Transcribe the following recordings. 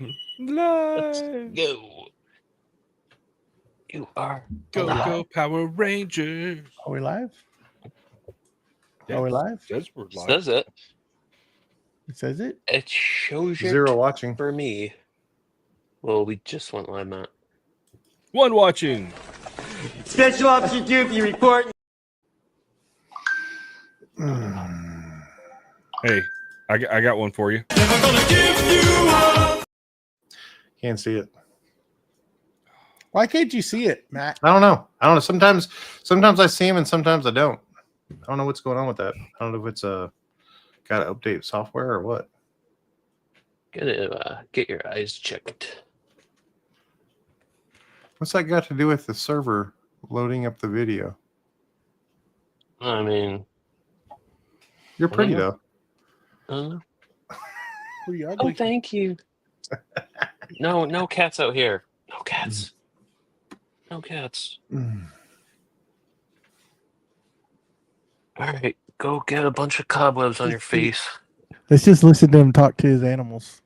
Let's Live. go. You are Go, alive. go, Power Rangers. Are we live? Yeah, Are we live? Says we're live. Says it. It says it. It shows you Zero watching. for me. Well, we just went live, Matt. One watching. Special Officer Doofy report. Hey, I got one for you. Can't see it. Why can't you see it, Matt? I don't know. Sometimes I see him and sometimes I don't. I don't know what's going on with that. I don't know if it's got to update software or what. Gotta get your eyes checked. What's that got to do with the server loading up the video? I mean, You're pretty I though. don't know. Pretty Oh, ugly. thank you. No cats out here. No cats. No cats. Mm. All right, go get a bunch of cobwebs on your face. Let's just listen to him talk to his animals.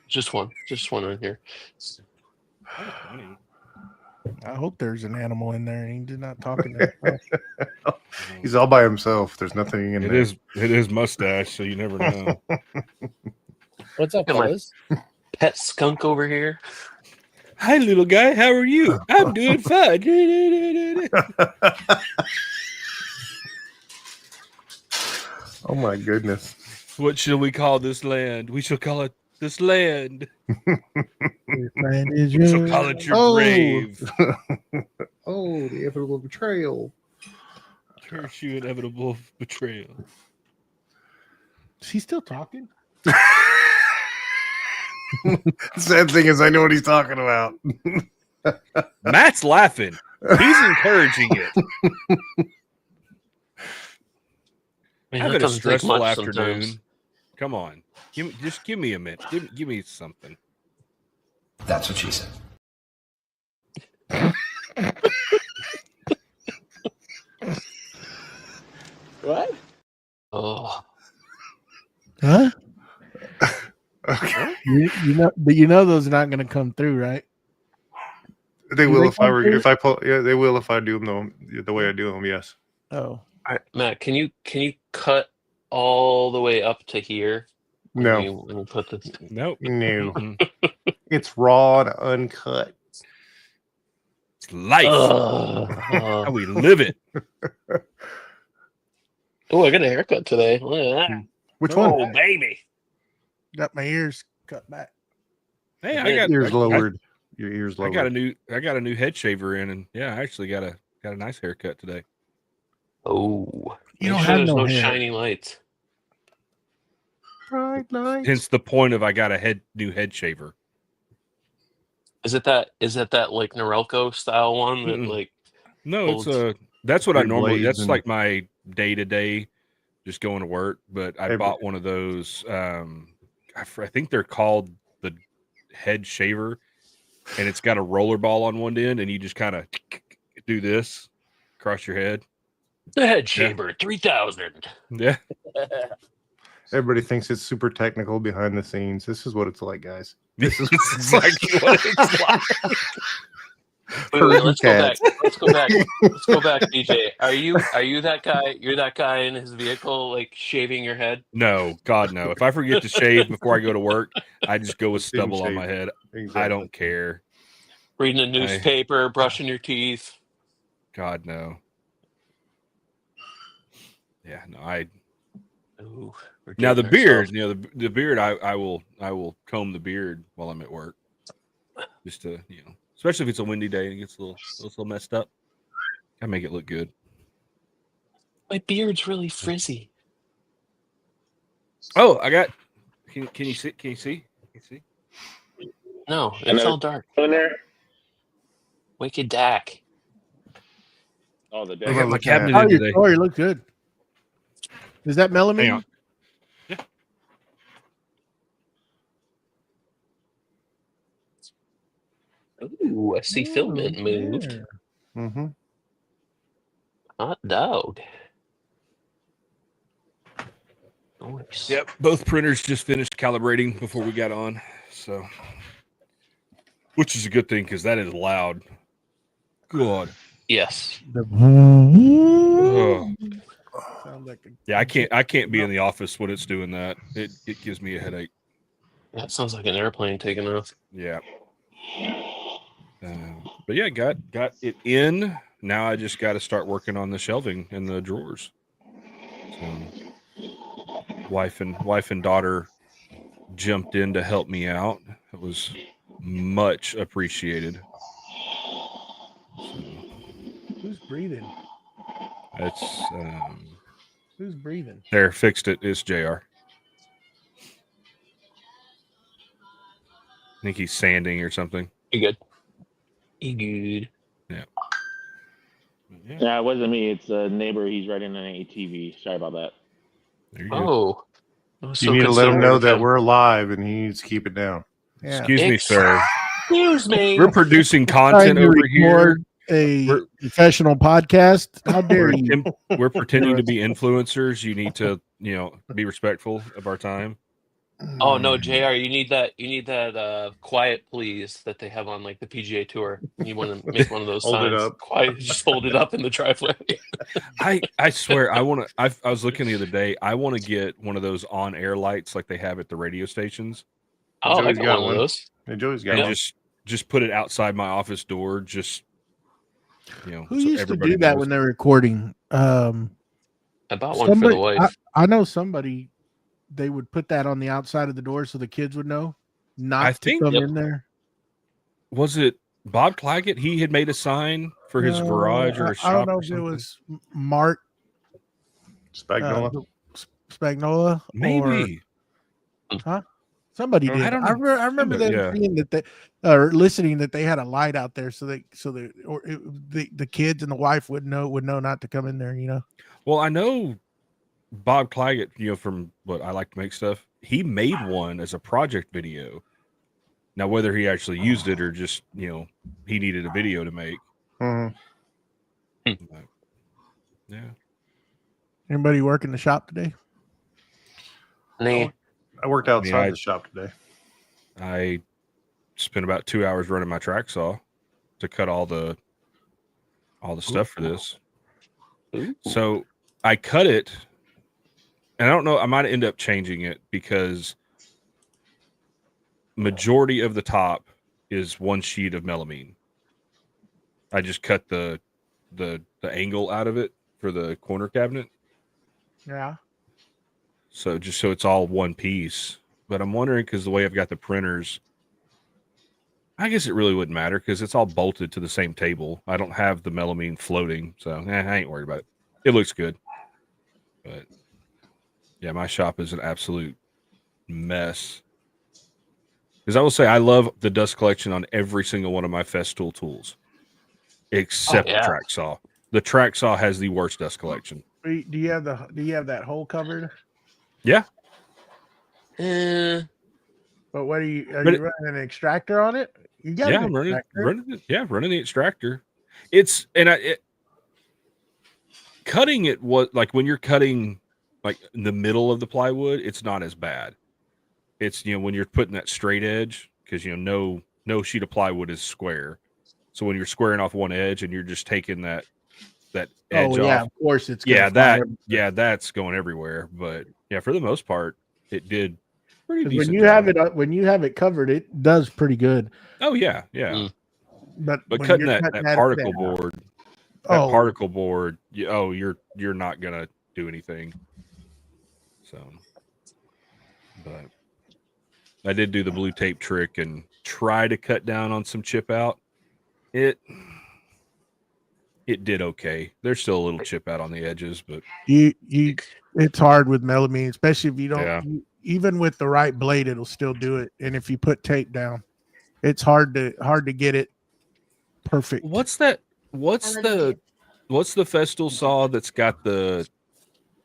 Just one on here. I hope there's an animal in there and he's not talking to himself. He's all by himself. There's nothing in It there. is mustache, so you never know. What's up, Come on. fellas? Pet skunk over here. Hi, little guy. How are you? I'm doing fine. Oh my goodness. What shall we call this land? We shall call it this land. Your friend is We shall yours. call it your Oh. grave. Oh, the inevitable betrayal. Curse you, inevitable betrayal. Is he still talking? Sad thing is, I know what he's talking about. Matt's laughing. He's encouraging it. Man, I've that had a doesn't take stressful much afternoon. sometimes. Come on. Give me a minute. Give me something. That's what she said. What? Oh, Huh? Okay. You know those are not going to come through, right? They Do will they if I come were through? if I pull. Yeah, they will if I do them the way I do them. Yes. Oh, all right, Matt, can you cut all the way up to here? No. When you put this. Nope. No. Mm-mm. It's raw and uncut. It's life. Oh, How we live it. I got a haircut today. Look at that. Which Oh, one? baby. got my ears cut back. Hey, Yeah, I got Ears I- lowered. Your ears I lowered. got a new head shaver in, and yeah, I actually got a nice haircut today. Oh, You make don't sure have there's no no hair. shiny lights. Bright lights. Hence the point of I got a new head shaver. Is it that like Norelco style one that Mm-mm. like No, Old that's what I three normally. blades That's and- like my day to day, just going to work. But I Every- bought one of those. I think they're called the head shaver, and it's got a roller ball on one end, and you just kind of do this across your head. the head shaver 3000? Yeah, Everybody thinks it's super technical behind the scenes. This is what it's like, guys. this is exactly what it's like. Wait, let's go back. Cat. Let's go back. Let's go back, DJ. Are you that guy? You're that guy in his vehicle, like shaving your head? No, God, no. If I forget to shave before I go to work, I just go with Didn't stubble on shave. my head. Exactly. I don't care. Reading a newspaper, brushing your teeth. God, no. Yeah, no. Ooh, we're Now the dating beard, ourselves. you know, the beard, I will comb the beard while I'm at work, just to especially if it's a windy day and it gets a little messed up. I make it look good. My beard's really frizzy. Oh, I got. Can you see? Can you see? No, it's all dark. In there? Wicked Dak. Oh, the I devil. got my looking at cabinet Oh, in your today. story look good. Is that melamine? Hang on. Ooh, I see filament moved. Yeah. Mm-hmm. Hot dog. Nice. Yep, both printers just finished calibrating before we got on. So, which is a good thing because that is loud. God. Yes. Ugh. Sounds like Yeah, I can't be in the office when it's doing that. It gives me a headache. That sounds like an airplane taking off. Yeah. But yeah, got it in. Now I just got to start working on the shelving and the drawers. So, wife and daughter jumped in to help me out. It was much appreciated. So, who's breathing? it's Who's breathing? there, fixed it. It's JR. I think he's sanding or something. You good? You good? Yeah. Yeah, it wasn't me. It's a neighbor. He's riding an ATV. Sorry about that. There you go. Oh. That was You so need to let him know considerate that of him. we're live and he needs to keep it down. Yeah. Excuse me, sir. Excuse me. We're producing Trying content to over here. record a We're- professional podcast. How dare you? We're pretending to be influencers. You need to, be respectful of our time. Oh no, JR, you need that quiet please that they have on like the PGA Tour. You want to make one of those Hold it signs. up. Quiet, just hold it up in the driveway. I swear I want to. I was looking the other day. I want to get one of those on air lights like they have at the radio stations, Oh, I Joey's got got one one. of those. Hey, Joey's got and one. just put it outside my office door. Just Who so used to everybody do that knows. when they're recording? I bought one for the wife. I know somebody. They would put that on the outside of the door so the kids would know not I to think- come Yep. in there. Was it Bob Claggett? He had made a sign for his garage or a shop. I don't know or if it something? was Mark Spagnola. Spagnola. Maybe. Somebody I did. don't I know. remember Somebody, them yeah. seeing that they or listening that they had a light out there so the kids and the wife would know not to come in there. Well, I know Bob Claggett, from what I like to make stuff. He made one as a project video. Now, whether he actually used it or just, he needed a video to make. Mhm. But, yeah. Anybody work in the shop today? Nah. I worked outside I- the shop today. I spent about 2 hours running my track saw to cut all the stuff for this. Ooh. So I cut it, and I don't know. I might end up changing it because majority of the top is one sheet of melamine. I just cut the angle out of it for the corner cabinet, Yeah. so it's all one piece. But I'm wondering because the way I've got the printers, I guess it really wouldn't matter because it's all bolted to the same table. I don't have the melamine floating, so I ain't worried about it. It looks good, but yeah, my shop is an absolute mess. Because I will say I love the dust collection on every single one of my Festool tools, except yeah. the track saw. The track saw has the worst dust collection. Do you have that hole covered? Yeah, Eh, But what are you But running an extractor on it? You got yeah, an I'm running extractor. running the extractor. Cutting it was like when you're cutting like in the middle of the plywood, it's not as bad. It's when you're putting that straight edge because no sheet of plywood is square. So when you're squaring off one edge and you're just taking that edge Oh yeah, off, of course it's gonna yeah, fly that's going everywhere. But yeah, for the most part, it did pretty 'cause decent. when you have it covered, it does pretty good. Oh yeah. Mm. But But when cutting you're that cutting particle board, that Oh. particle board, you're not gonna do anything. So, but I did do the blue tape trick and try to cut down on some chip out. It did okay. There's still a little chip out on the edges, but you it's hard with melamine, especially if you don't. Yeah. Even with the right blade, it'll still do it. And if you put tape down, it's hard to get it perfect. what's that? What's the Festool saw that's got the?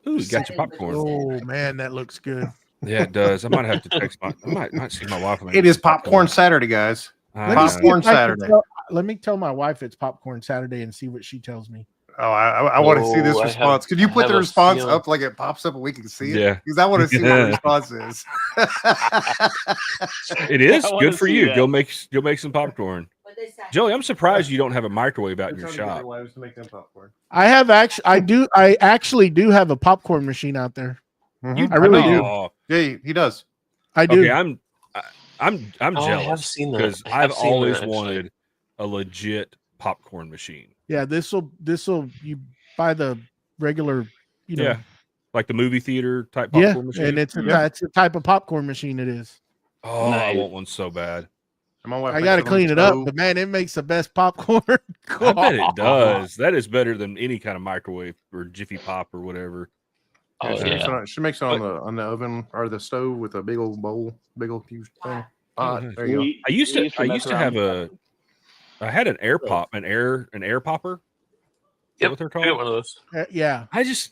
Ooh, you got your popcorn. Oh man, that looks good. Yeah, it does. I might have to text I might see my wife. It is popcorn Saturday, guys. I Let me know. see Popcorn if I can Saturday. let me tell my wife it's popcorn Saturday and see what she tells me. Oh, I want to see this Oh, response. Could you I put have the a response feeling. up like it pops up and we can see it? Yeah. Because I want to see what the response is. It is I wanna good for see you. that. Go make some popcorn. Joey, I'm surprised you don't have a microwave out in your shop. To make them popcorn. I actually do have a popcorn machine out there. Mhm. I really do. Oh, Yeah, he does. I do. okay, I'm Oh, I have jealous seen that. because I have I've seen always that, actually. wanted a legit popcorn machine. Yeah, this'll you buy the regular, you know. Yeah, like the movie theater type Yeah, popcorn machine. and it's Yeah. it's a type of popcorn machine. It is. oh, I Nice. want one so bad. And my wife I makes got to it on clean the it up, stove. but man, it makes the best popcorn. I bet it does. That is better than any kind of microwave or Jiffy Pop or whatever. Oh, she, yeah. makes it on, she makes it on the oven or the stove with a big old bowl, big old huge thing. Pot. nice. There you go. I used to mess have around. I had an air pop, an air popper. Is that Yep, what they're I got called? one of those. Yeah,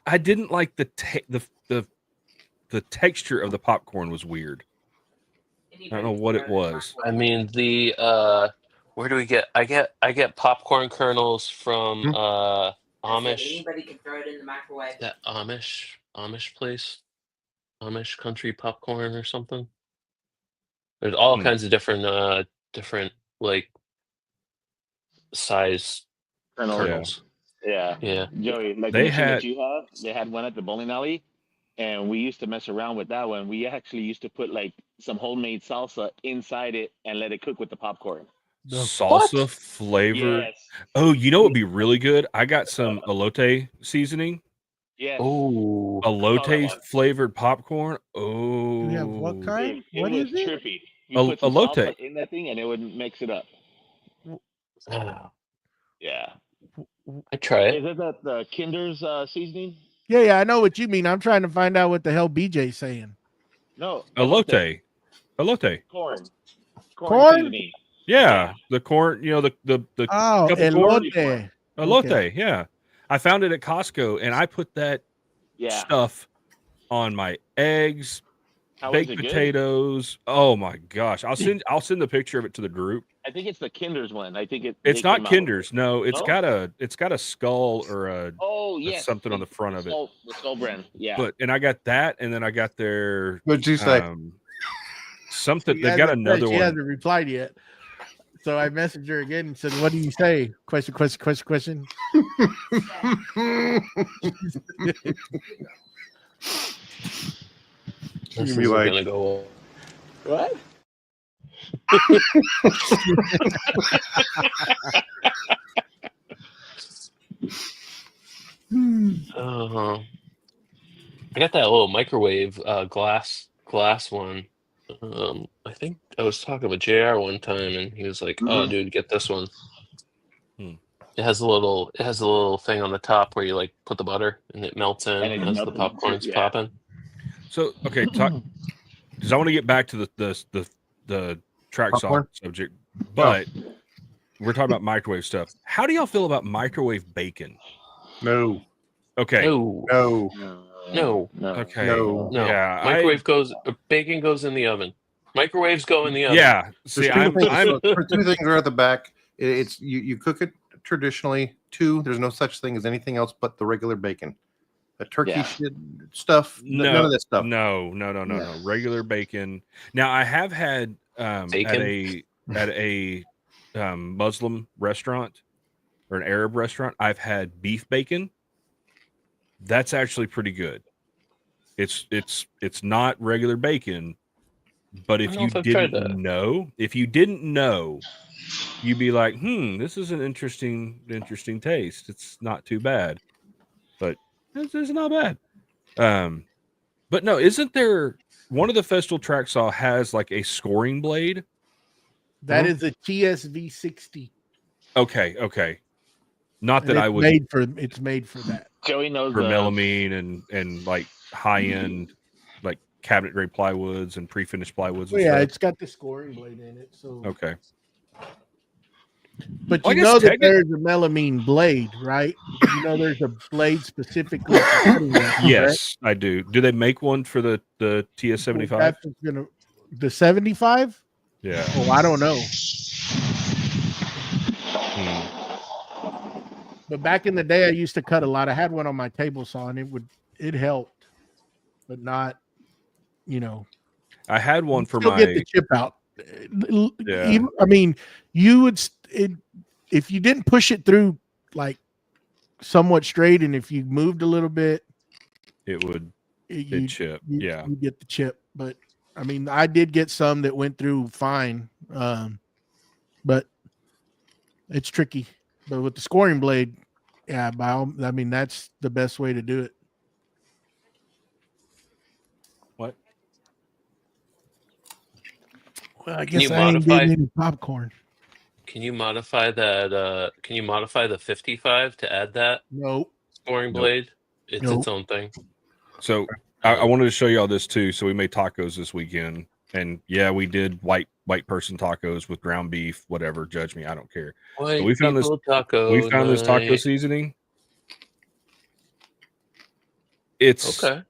I didn't like the texture of the popcorn was weird. I don't know what it was. I mean, the where do we get? I get popcorn kernels from Amish. Anybody can throw it in the microwave. That Amish place, Amish country popcorn or something. There's all kinds of different like size kernels. Yeah. Yeah. Joey, like They the machine had- that you have, they had one at the bowling alley, and we used to mess around with that one. We actually used to put like some homemade salsa inside it and let it cook with the popcorn. Salsa flavor. Yes. Oh, you know what would be really good? I got some elote seasoning. Yes. Oh, Elote one. flavored popcorn. Oh, we have what kind? It What was is it? trippy. You put some elote. salsa in that thing and it would mix it up. Yeah. I try it. Is it the Kinder's seasoning? Yeah, I know what you mean. I'm trying to find out what the hell BJ's saying. No. Elote. Corn. Corn? Seasoning. Yeah, the corn. You know the Oh, cup of corn? elote. elote. Okay. Yeah, I found it at Costco, and I put that Yeah. stuff on my eggs, How is baked it good? potatoes. Oh my gosh, I'll send the picture of it to the group. I think it's the Kinder's one. I think It's they not came out with Kinder's. No, it's No? got a skull or a Oh yes, something on the front of it. The skull brand. Yeah. But and I got that, and then I got their What'd you say? something. She They got hasn't- another She one. hasn't replied yet. So I messaged her again and said, "What do you say?" Question. This You'd be isn't like- gonna go. What? I got that little microwave glass one. I think I was talking with JR one time, and he was like, "Oh, dude, get this one." Hmm. It has a little thing on the top where you like put the butter and it melts in And it as the melts popcorn's yeah. popping. So okay, talk because I want to get back to the track saw Popcorn? subject, but we're talking about microwave stuff. How do y'all feel about microwave bacon? No. Okay, No, No. no, okay, No. no. Yeah, Bacon goes in the oven. Microwaves go in the oven. yeah. See, There's I'm two things are at the back. It's you cook it traditionally. Two, there's no such thing as anything else but the regular bacon. The turkey Yeah. shit stuff. None of that stuff. No. Regular bacon. Now I have had Bacon? at a Muslim restaurant or an Arab restaurant, I've had beef bacon. That's actually pretty good. It's not regular bacon, but if I don't know you if I've tried didn't know, you'd be like, this is an interesting taste. It's not too bad, but it's not bad. But no, isn't there one of the Festool track saw has like a scoring blade? That is a TSV 60. Okay. Not And that I it's would It's made for that. Joey knows for the melamine and like high end like cabinet grade plywoods and pre-finished plywoods. Well, And yeah, stuff. it's got the scoring blade in it. So, Okay. but Well, I you guess know that technic- there's a melamine blade, right? You know, there's a blade specifically. for cutting that, correct? Yes, I do. Do they make one for the TS75? That's what's gonna the 75. Yeah. Oh, I don't know. Hmm. But back in the day, I used to cut a lot. I had one on my table saw, and it helped, but not, I had one for still get the chip out. Yeah. I mean, you would if you didn't push it through like somewhat straight, and if you moved a little bit, it'd chip. Yeah. You get the chip. But I mean, I did get some that went through fine, but it's tricky. But with the scoring blade, yeah, I mean, that's the best way to do it. What? Well, I Can guess you I ain't modify- getting any popcorn. Can you modify that? Can you modify the 55 to add that Nope. scoring Nope. blade? It's Nope. its own thing. So I wanted to show you all this too. So we made tacos this weekend, and yeah, we did white person tacos with ground beef, whatever. Judge me, I don't care. White we found this- people taco We found this taco night. seasoning. It's Okay.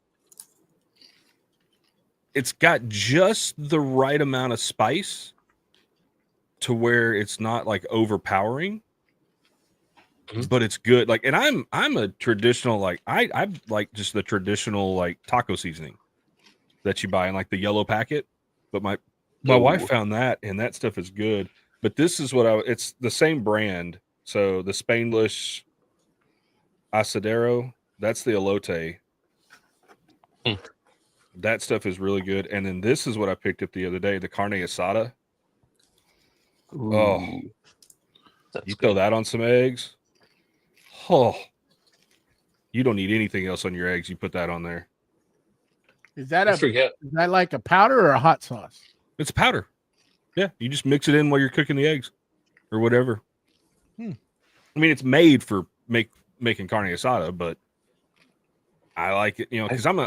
it's got just the right amount of spice to where it's not like overpowering, Mhm. but it's good. Like, and I'm a traditional, like I like just the traditional like taco seasoning that you buy in like the yellow packet. But my Ooh. wife found that, and that stuff is good. But this is what it's the same brand. So the Spainless Asadero, that's the elote. Hmm. That stuff is really good. And then this is what I picked up the other day, the carne asada. Oh, Ooh. That's you good. throw that on some eggs. Oh, you don't need anything else on your eggs. You put that on there. Is that I forget. is that like a powder or a hot sauce? It's powder. Yeah, you just mix it in while you're cooking the eggs or whatever. Hmm. I mean, it's made for making carne asada, but I like it, because I'm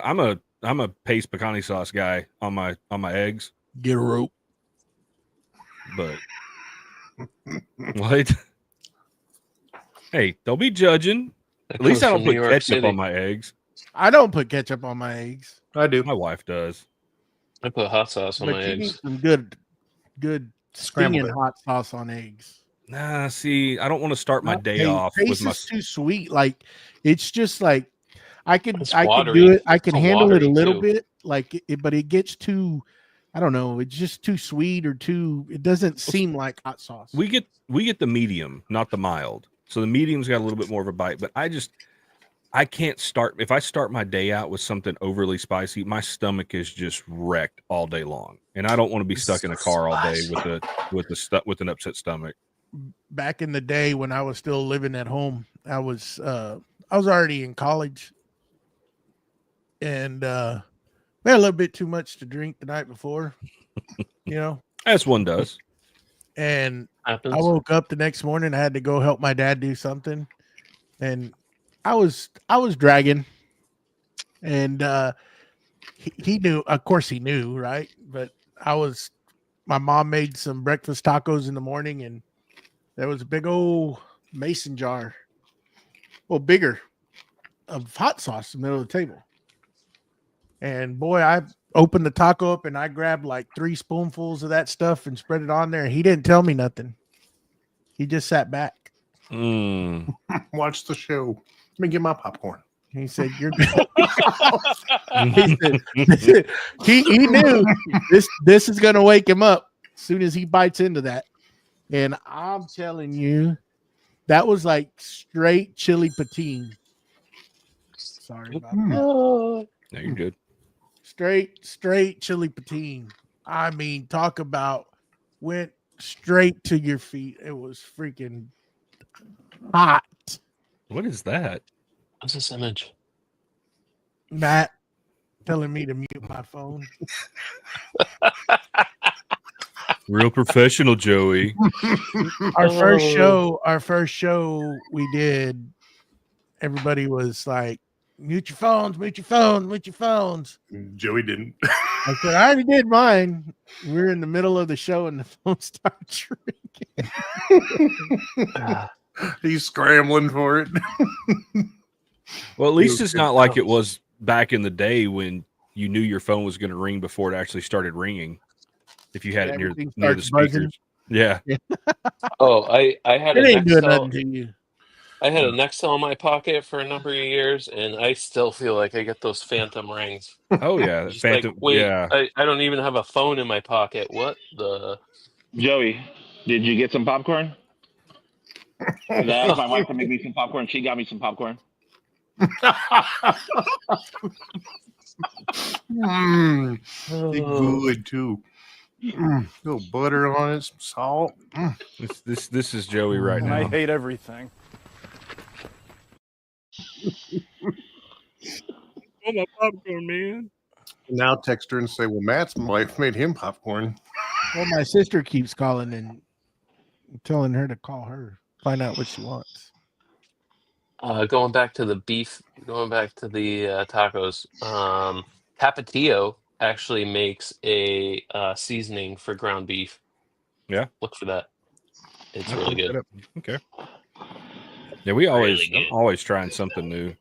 a paste pecani sauce guy on my eggs. Get a rope. But what? Hey, don't be judging. That At least comes I don't from put New York ketchup City. on my eggs. I don't put ketchup on my eggs. I do. My wife does. I put hot sauce on But my you need eggs. some good Scrambled stinging it. hot sauce on eggs. Nah, see, I don't want to start my day Hey, off paste with my. is too sweet. Like it's just like I could It's do watery. it. I can It's handle it a watery, little too. bit, like it, but it gets too. I don't know. It's just too sweet or too. It doesn't seem like hot sauce. We get the medium, not the mild. So the medium's got a little bit more of a bite, but I can't start if I start my day out with something overly spicy, my stomach is just wrecked all day long. And I don't want to be stuck in a car all day with an upset stomach. Back in the day when I was still living at home, I was already in college, and we had a little bit too much to drink the night before, As one does. and Happens. I woke up the next morning. I had to go help my dad do something, and I was dragging, and he knew. Of course, he knew, right? But my mom made some breakfast tacos in the morning, and there was a big old mason jar, well, bigger, of hot sauce in the middle of the table. And boy, I opened the taco up and I grabbed like 3 spoonfuls of that stuff and spread it on there. And he didn't tell me nothing. He just sat back. Watch the show. Let me get my popcorn. He said, "You're." he knew this is gonna wake him up as soon as he bites into that. And I'm telling you, that was like straight chili patine. Sorry about that. Oh, No, you're good. Straight chili patine. I mean, talk about went straight to your feet. It was freaking hot. What is that? what's this image? Matt telling me to mute my phone. Real professional, Joey. Our Oh. first show we did, everybody was like, mute your phones, mute your phones, mute your phones. Joey didn't. I said, I already did mine. We're in the middle of the show and the phone starts ringing. He's scrambling for it. Well, at least it's not like it house. was back in the day when you knew your phone was going to ring before it actually started ringing. If you had it near Everything the starts speakers. buzzing. Yeah. Oh, I had It an ain't doing XL. nothing to you. I had a Nextel in my pocket for a number of years, and I still feel like I get those phantom rings. Oh yeah, Just like, Phantom. wait, Yeah, I don't even have a phone in my pocket. What the? Joey, did you get some popcorn? 'Cause I asked my wife to make me some popcorn. She got me some popcorn. Mm, they Oh. good too. Little butter on it, some salt. this is Joey right And I now. hate everything. Oh my popcorn, man. Now text her and say, "Well, Matt's wife made him popcorn." Well, my sister keeps calling and telling her to call her, find out what she wants. Going back to the beef, going back to the tacos. Tapatio actually makes a seasoning for ground beef. Yeah. Look for that. It's really good. Okay. Yeah, we always good. always trying something new.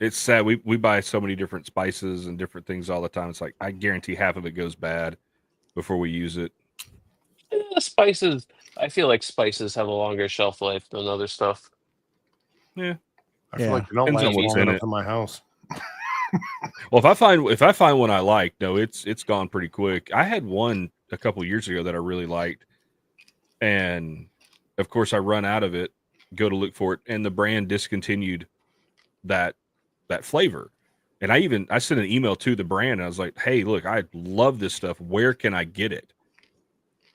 It's sad. We buy so many different spices and different things all the time. It's like I guarantee half of it goes bad before we use it. Spices. I feel like spices have a longer shelf life than other stuff. I Yeah. feel like they don't Depends on last what's long in enough it. in my house. Well, if I find one I like, no, it's gone pretty quick. I had one a couple years ago that I really liked, and of course I run out of it, go to look for it, and the brand discontinued that flavor. And I sent an email to the brand and I was like, "Hey, look, I love this stuff. Where can I get it?"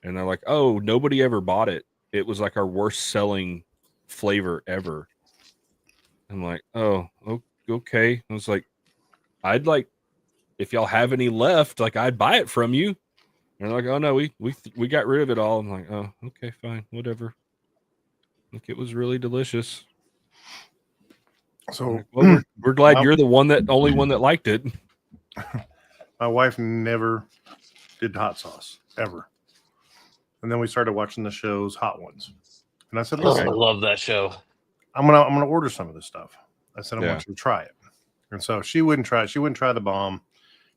And they're like, "Oh, nobody ever bought it. It was like our worst selling flavor ever." I'm like, "Oh, okay." I was like, "I'd like if y'all have any left, like I'd buy it from you." And they're like, "Oh no, we got rid of it all." I'm like, "Oh, okay, fine, whatever." Like it was really delicious. So, Well, we're glad Well- you're the only one that liked it. my wife never did hot sauce ever, and then we started watching the shows Hot Ones, and I said, Oh, "Listen, I love that show. I'm gonna order some of this stuff." I said, "I Yeah. want you to try it," and so she wouldn't try it. She wouldn't try the bomb.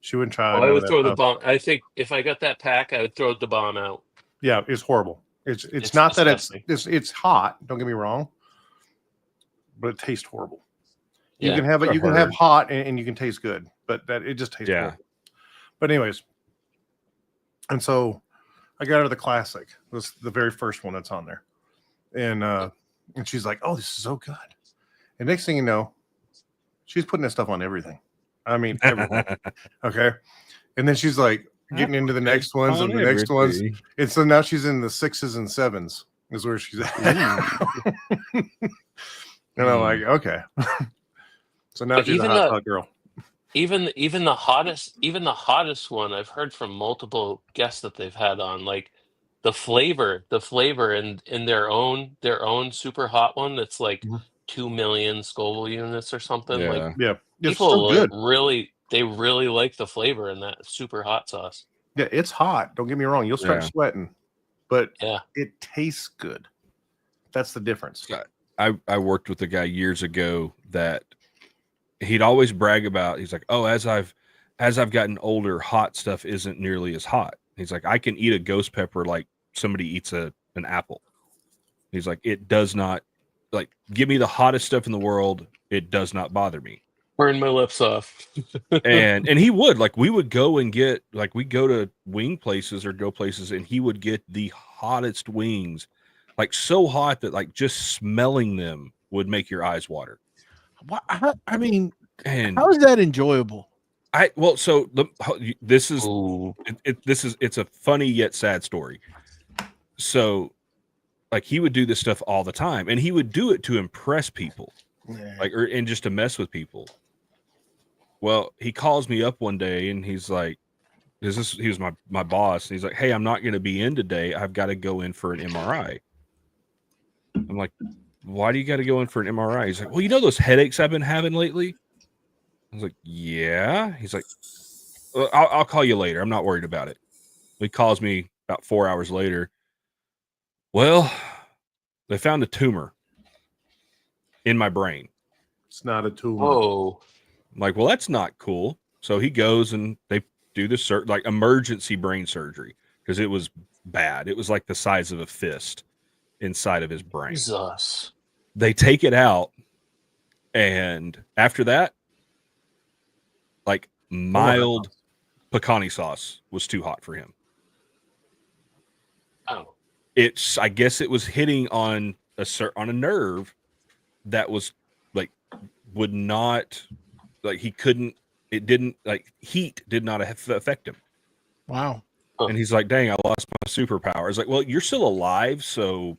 She wouldn't try. Oh, I none of would that throw the stuff. bomb. I think if I got that pack, I would throw the bomb out. Yeah, it's horrible. It's It's not disgusting. that it's hot. Don't get me wrong, but it tastes horrible. You Yeah. can have it. I've You can have heard. hot and you can taste good, but that it just tastes Yeah. horrible. But anyways, and so I got her the classic. This the very first one that's on there, and she's like, "Oh, this is so good." And next thing you know, she's putting this stuff on everything. I mean, everything. Okay, and then she's like getting into the next ones and the next ones, and so now she's in the 6s and 7s is where she's at. And I'm like, okay. So now But she's a even hot girl. Even the hottest one I've heard from multiple guests that they've had on, like the flavor in their own super hot one that's like Mhm. 2 million Scoville units or something. Yeah. Like Yeah, it's people so good. really like the flavor in that super hot sauce. Yeah, it's hot. Don't get me wrong. You'll start Yeah. sweating, but Yeah. it tastes good. That's the difference. Yeah. I worked with a guy years ago that he'd always brag about. He's like, "Oh, as I've gotten older, hot stuff isn't nearly as hot." He's like, "I can eat a ghost pepper like somebody eats an apple." He's like, "It does not, like, give me the hottest stuff in the world. It does not bother me." Burn my lips off. And he would, like, we would go and get, like, we go to wing places or go places and he would get the hottest wings, like so hot that like just smelling them would make your eyes water. I mean, And how is that enjoyable? so this is Ooh. it's a funny yet sad story. So like he would do this stuff all the time and he would do it to impress people, like, and just to mess with people. Well, he calls me up one day and he's like, he was my boss. And he's like, "Hey, I'm not going to be in today. I've got to go in for an MRI." I'm like, "Why do you got to go in for an MRI?" He's like, "Well, you know those headaches I've been having lately?" I was like, "Yeah." He's like, "Well, I'll call you later. I'm not worried about it." He calls me about 4 hours later. "Well, they found a tumor in my brain." It's not a tumor. Whoa. I'm like, "Well, that's not cool." So he goes and they do this emergency brain surgery because it was bad. It was like the size of a fist. inside of his brain. Jesus. They take it out, and after that, like mild pecani sauce was too hot for him. Oh. I guess it was hitting on a nerve that was like would not like he couldn't. It didn't like heat did not affect him. Wow. And he's like, "Dang, I lost my superpower." It's like, well, you're still alive, so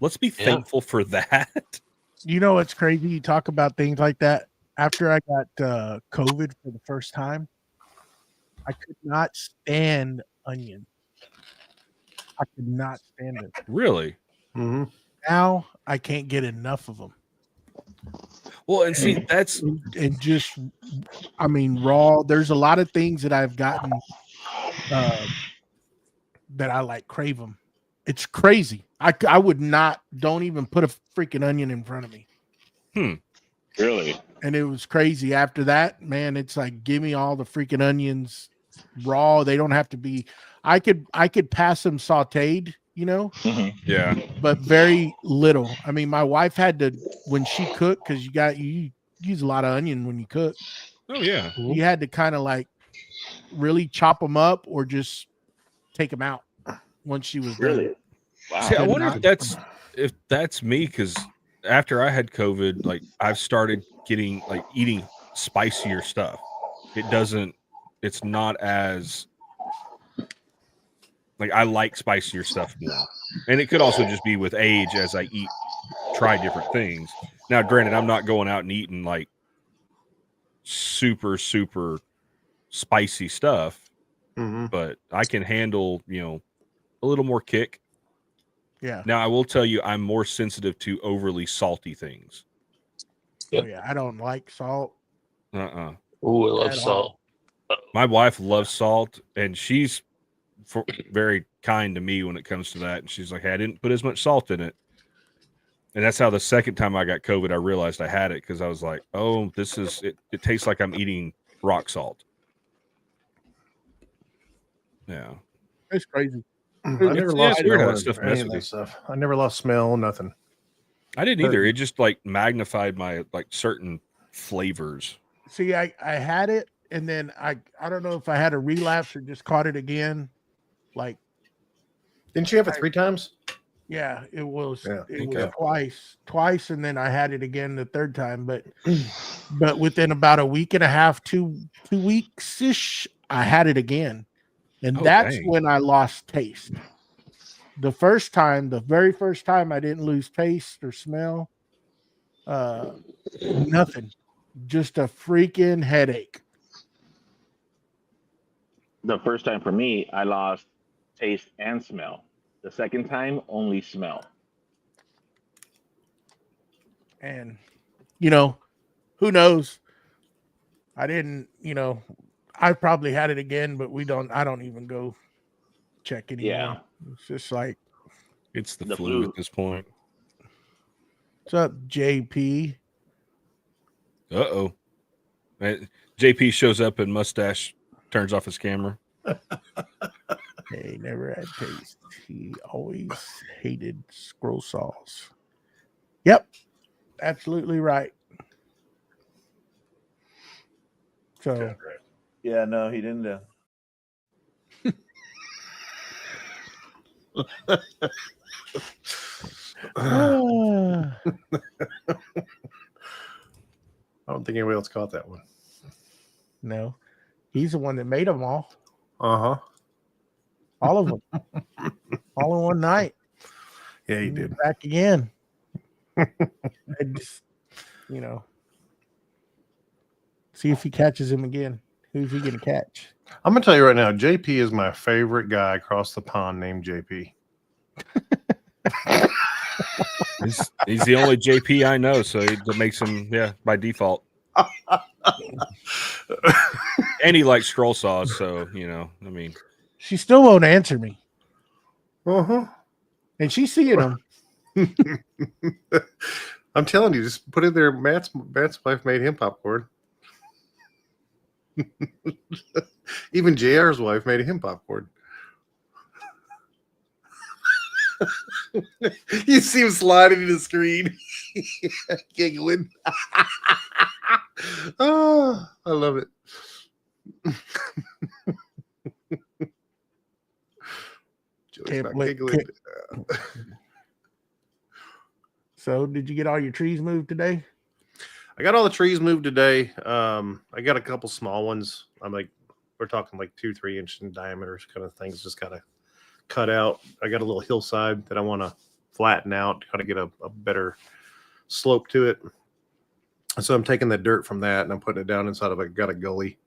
let's be thankful for that. You know what's crazy? You talk about things like that. After I got COVID for the first time, I could not stand onion. I could not stand it. Really? Mm-hmm. Now I can't get enough of them. Well, and see, that's and just, I mean, raw. There's a lot of things that I've gotten that I like crave them. It's crazy. I would not. Don't even put a freaking onion in front of me. Really? And it was crazy. After that, man, it's like give me all the freaking onions raw. They don't have to be. I could pass them sautéed, you know, Mm-hmm. yeah. but very little. I mean, my wife had to when she cooked because you use a lot of onion when you cook. Oh yeah. You had to kind of like really chop them up or just take them out once she was Really? done. Wow. See, I Could wonder not- if that's me, because after I had COVID, like I've started getting like eating spicier stuff. It's not as like I like spicier stuff more. And it could also just be with age as I try different things. Now, granted, I'm not going out and eating like super, super spicy stuff, Mm-hmm. but I can handle, a little more kick. Yeah. Now, I will tell you, I'm more sensitive to overly salty things. Yep. Oh, yeah. I don't like salt. Uh-uh. Ooh, I love At salt. My wife loves salt, and she's very kind to me when it comes to that. And she's like, hey, I didn't put as much salt in it. And that's how the second time I got COVID, I realized I had it, because I was like, oh, it tastes like I'm eating rock salt. Yeah. It's crazy. I never It's lost weird how smell that stuff or any messes of with you. that stuff. I never lost smell, nothing. I didn't either. It just like magnified my like certain flavors. See, I had it, and then I don't know if I had a relapse or just caught it again. Like, Didn't you have it 3 times? yeah, it was. Yeah, It okay. was twice, and then I had it again the third time. But within about a week and a half, 2 weeks ish, I had it again, and Oh, that's dang. when I lost taste. The very first time, I didn't lose taste or smell. Nothing, just a freaking headache. The first time for me, I lost taste and smell. The second time, only smell. And who knows? I didn't, I probably had it again, but I don't even go check anymore. Yeah. It's just like, It's the The flu flu. at this point. what's up, JP? Uh-oh. JP shows up and mustache turns off his camera. Hey, never had taste. He always hated scroll saws. Yep. Absolutely right. So Yeah, no, he didn't. I don't think anybody else caught that one. no, he's the one that made them all. Uh-huh. All of them. All in one night. Yeah, he did. Back again. I just, see if he catches him again. Who's he going to catch? I'm going to tell you right now, JP is my favorite guy across the pond named JP. He's the only JP I know, so that makes him, by default. And he likes scroll saws, so, I mean. She still won't answer me. Uh-huh. And she's seeing him. I'm telling you, just put it there. Matt's wife made him popcorn. Even JR's wife made him popcorn. You see him sliding to the screen, giggling. Oh, I love it. Joey's Can't not believe- giggling. So, did you get all your trees moved today? I got all the trees moved today. I got a couple small ones. We're talking like 2-3 inch in diameter kind of things. Just gotta cut out. I got a little hillside that I want to flatten out, kind of get a better slope to it. So I'm taking the dirt from that and I'm putting it down inside of got a gully.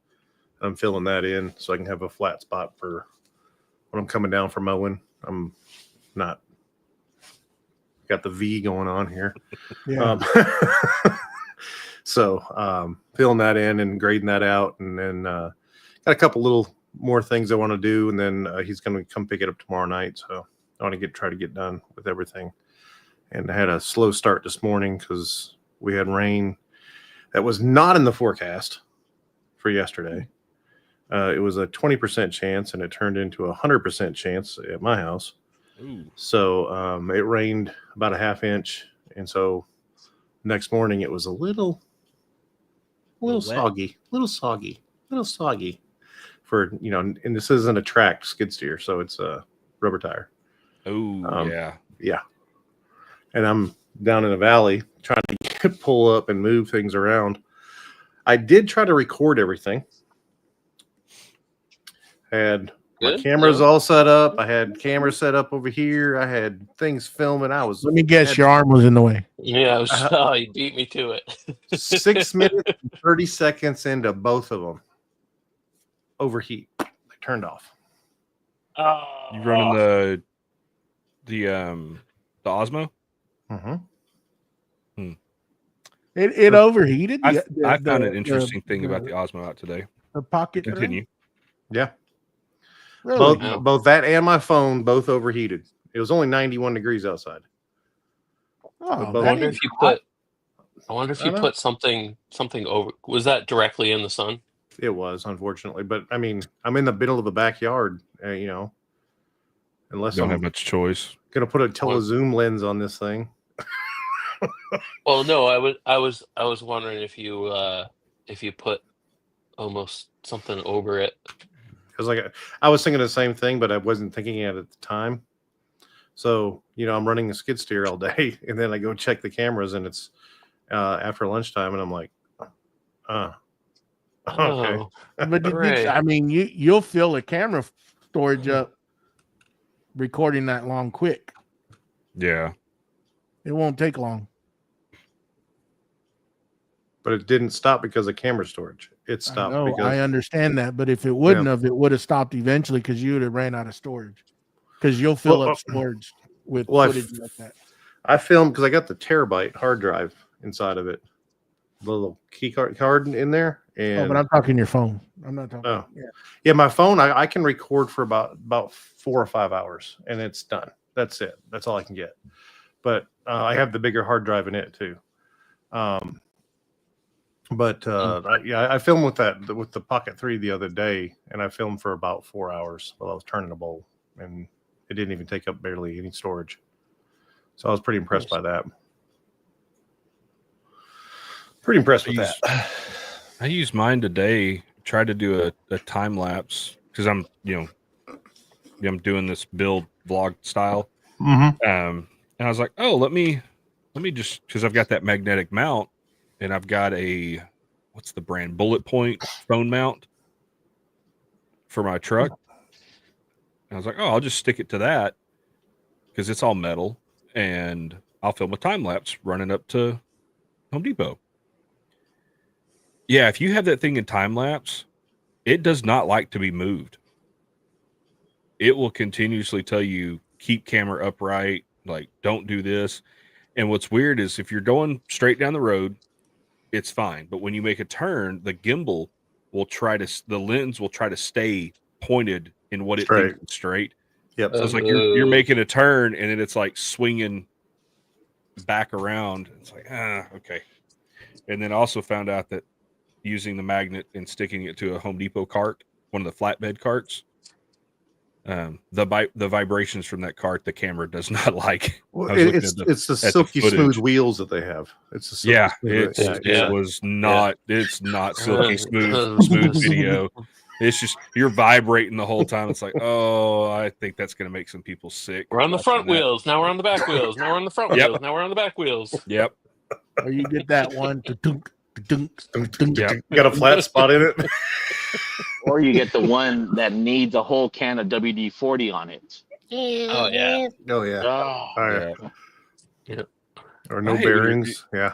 I'm filling that in so I can have a flat spot for when I'm coming down for mowing. I'm not got the V going on here. Yeah. So filling that in and grading that out, and then got a couple little more things I want to do, and then he's going to come pick it up tomorrow night. So I want to try to get done with everything. And I had a slow start this morning because we had rain that was not in the forecast for yesterday. It was a 20% chance, and it turned into a 100% chance at my house. Ooh. So it rained about a half inch, and so next morning it was a little Wet. soggy for and this isn't a tracked skid steer, so it's a rubber tire. Oh, Yeah. And I'm down in a valley trying to pull up and move things around. I did try to record everything. Had my Good. cameras Yeah. all set up. I had cameras set up over here. I had things filming. Let me guess, your arm was in the way. Yeah, oh, you beat me to it. 6 minutes and 30 seconds into both of them. Overheat. They turned off. Oh, You running the Osmo? Mm-hmm. It overheated. I The- found the- an interesting thing the- about the Osmo out today. the pocket. trim? Continue. Yeah. Really? Both Wow. both that and my phone both overheated. It was only 91 degrees outside. Oh, I I that wonder ain't if you hot. put something over. Was that directly in the sun? It was, unfortunately, but I mean, I'm in the middle of a backyard, unless Don't I'm have much choice. gonna put a telezoom lens on this thing. Well, no, I was wondering if you put almost something over it. Because I was thinking the same thing, but I wasn't thinking it at the time. So I'm running a skid steer all day, and then I go check the cameras, and it's after lunchtime, and I'm like, okay. Oh, But hooray. I mean, you'll fill the camera storage up recording that long quick. Yeah. It won't take long. But it didn't stop because of camera storage. It I stopped know, because I understand that, but if it wouldn't have, it would have stopped eventually because you would have ran out of storage. Because you'll fill Well, up storage with well, footage like that. I filmed because I got the terabyte hard drive inside of it, the little key card in there. And Oh, but I'm talking your phone. I'm not talking. Oh. Yeah. yeah, my phone I can record for about 4 or 5 hours, and it's done. That's it. That's all I can get. But I have the bigger hard drive in it too. I filmed with the Pocket 3 the other day, and I filmed for about 4 hours while I was turning a bowl, and it didn't even take up barely any storage. So I was pretty impressed by that. Pretty impressed with that. I used mine today. Tried to do a time lapse because I'm doing this build vlog style. Mm-hmm. And I was like, oh, let me just, because I've got that magnetic mount, and I've got what's the brand, Bullet Point phone mount for my truck. And I was like, oh, I'll just stick it to that because it's all metal, and I'll film a time lapse running up to Home Depot. Yeah, if you have that thing in time lapse, it does not like to be moved. It will continuously tell you, keep camera upright, like don't do this. And what's weird is if you're going straight down the road, it's fine. But when you make a turn, the gimbal will the lens will try to stay pointed in what it thinks is straight. Yep. So it's like you're making a turn, and then it's like swinging back around. It's like, okay. And then also found out that using the magnet and sticking it to a Home Depot cart, one of the flatbed carts, The vibrations from that cart, the camera does not like. Well, I was looking it's at the- it's the at the silky smooth footage. wheels that they have. It's the silky Yeah, smooth. Yeah. it was not. It's not silky smooth video. It's just you're vibrating the whole time. It's like, oh, I think that's going to make some people sick. We're on the watching front that. wheels. Now we're on the back wheels. Now we're on the front Yep. wheels. Now we're on the back wheels. Yep. Or you get that one. Yep. Got a flat spot in it. Or you get the one that needs a whole can of WD-40 on it. Oh yeah. Oh yeah. Oh, All right. Yeah. Or no I hate when bearings. Yeah.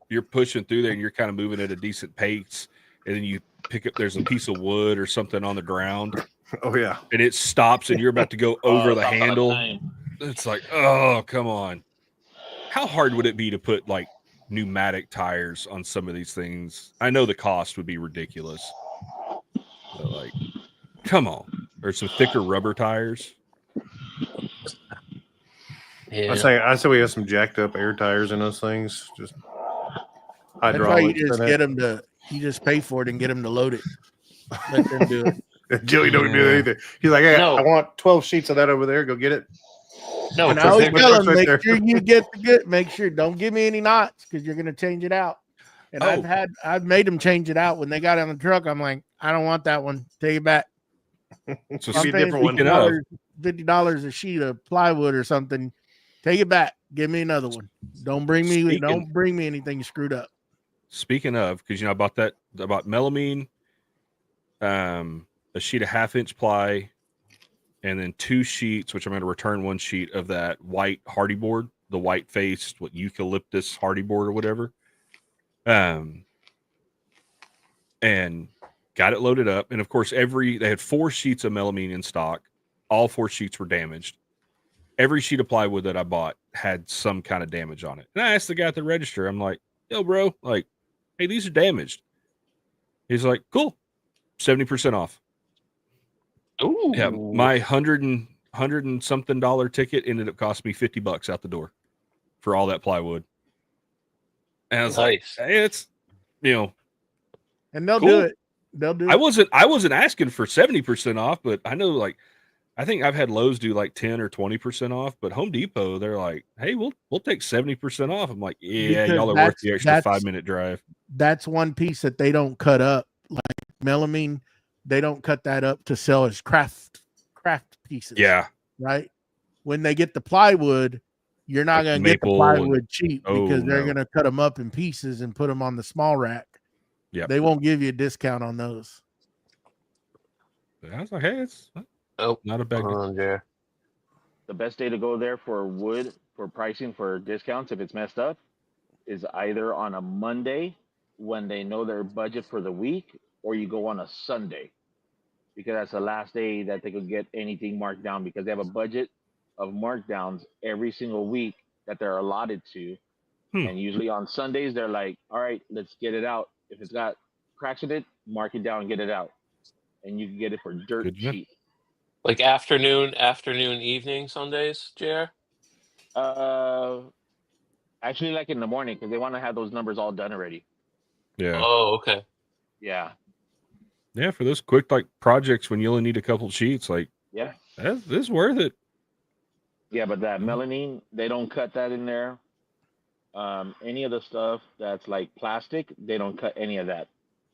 You're pushing through there and you're kind of moving at a decent pace, and then you pick up. There's a piece of wood or something on the ground, Oh yeah. and it stops, and you're about to go over the it's all handle. time. It's like, oh, come on. How hard would it be to put like pneumatic tires on some of these things? I know the cost would be ridiculous. But like, come on. Or some thicker rubber tires. Yeah. I say we have some jacked up air tires in those things. Just That's why you hydraulics. just get them to. You just pay for it and get them to load it. Let them do it. Joey don't do anything. He's like, hey, No. I want 12 sheets of that over there. Go get it. No, And I because always they're tell Right them, make there. sure you get the good. Make sure don't give me any knots because you're gonna change it out. And Oh. I've made them change it out when they got on the truck. I'm like, I don't want that one. Take it back. So I'm be a paying different one. speaking of, $50 a sheet of plywood or something. Take it back. Give me another one. Don't bring me anything screwed up. speaking of, because I bought melamine, a sheet of 1/2 inch ply, and then 2 sheets, which I'm going to return 1 sheet of that white hardy board, the white faced eucalyptus hardy board or whatever. And got it loaded up. And of course, they had 4 sheets of melamine in stock. All 4 sheets were damaged. Every sheet of plywood that I bought had some kind of damage on it. And I asked the guy at the register, I'm like, yo, bro, like, hey, these are damaged. He's like, cool, 70% off. Ooh. Yeah, my hundred and something dollar ticket ended up costing me $50 out the door for all that plywood. And I was like, Nice. hey, it's And they'll Cool. do it. They'll do it. I wasn't asking for 70% off, but I know I think I've had Lowe's do like 10 or 20% off, but Home Depot, they're like, hey, we'll take 70% off. I'm like, yeah, Because y'all are worth the extra that's- 5-minute drive. That's one piece that they don't cut up. Like melamine, they don't cut that up to sell as craft pieces. Yeah. Right. When they get the plywood, you're not Like going to get the maple plywood cheap because Oh, they're no. going to cut them up in pieces and put them on the small rack. Yep. They won't give you a discount on those. But I was like, hey, it's Oh, not a bad deal. on there. The best day to go there for wood for pricing for discounts if it's messed up is either on a Monday when they know their budget for the week, or you go on a Sunday because that's the last day that they could get anything marked down because they have a budget of markdowns every single week that they're allotted to. And usually on Sundays, they're like, all right, let's get it out. If it's got cracks in it, mark it down and get it out. And you can get it for dirt Good enough. cheap. Like afternoon, evening Sundays, JR? Actually, like in the morning because they want to have those numbers all done already. Yeah. Oh, okay. Yeah. Yeah, for those quick projects when you only need a couple sheets, like Yeah. this is worth it. Yeah, but that melamine, they don't cut that in there. Any of the stuff that's like plastic, they don't cut any of that.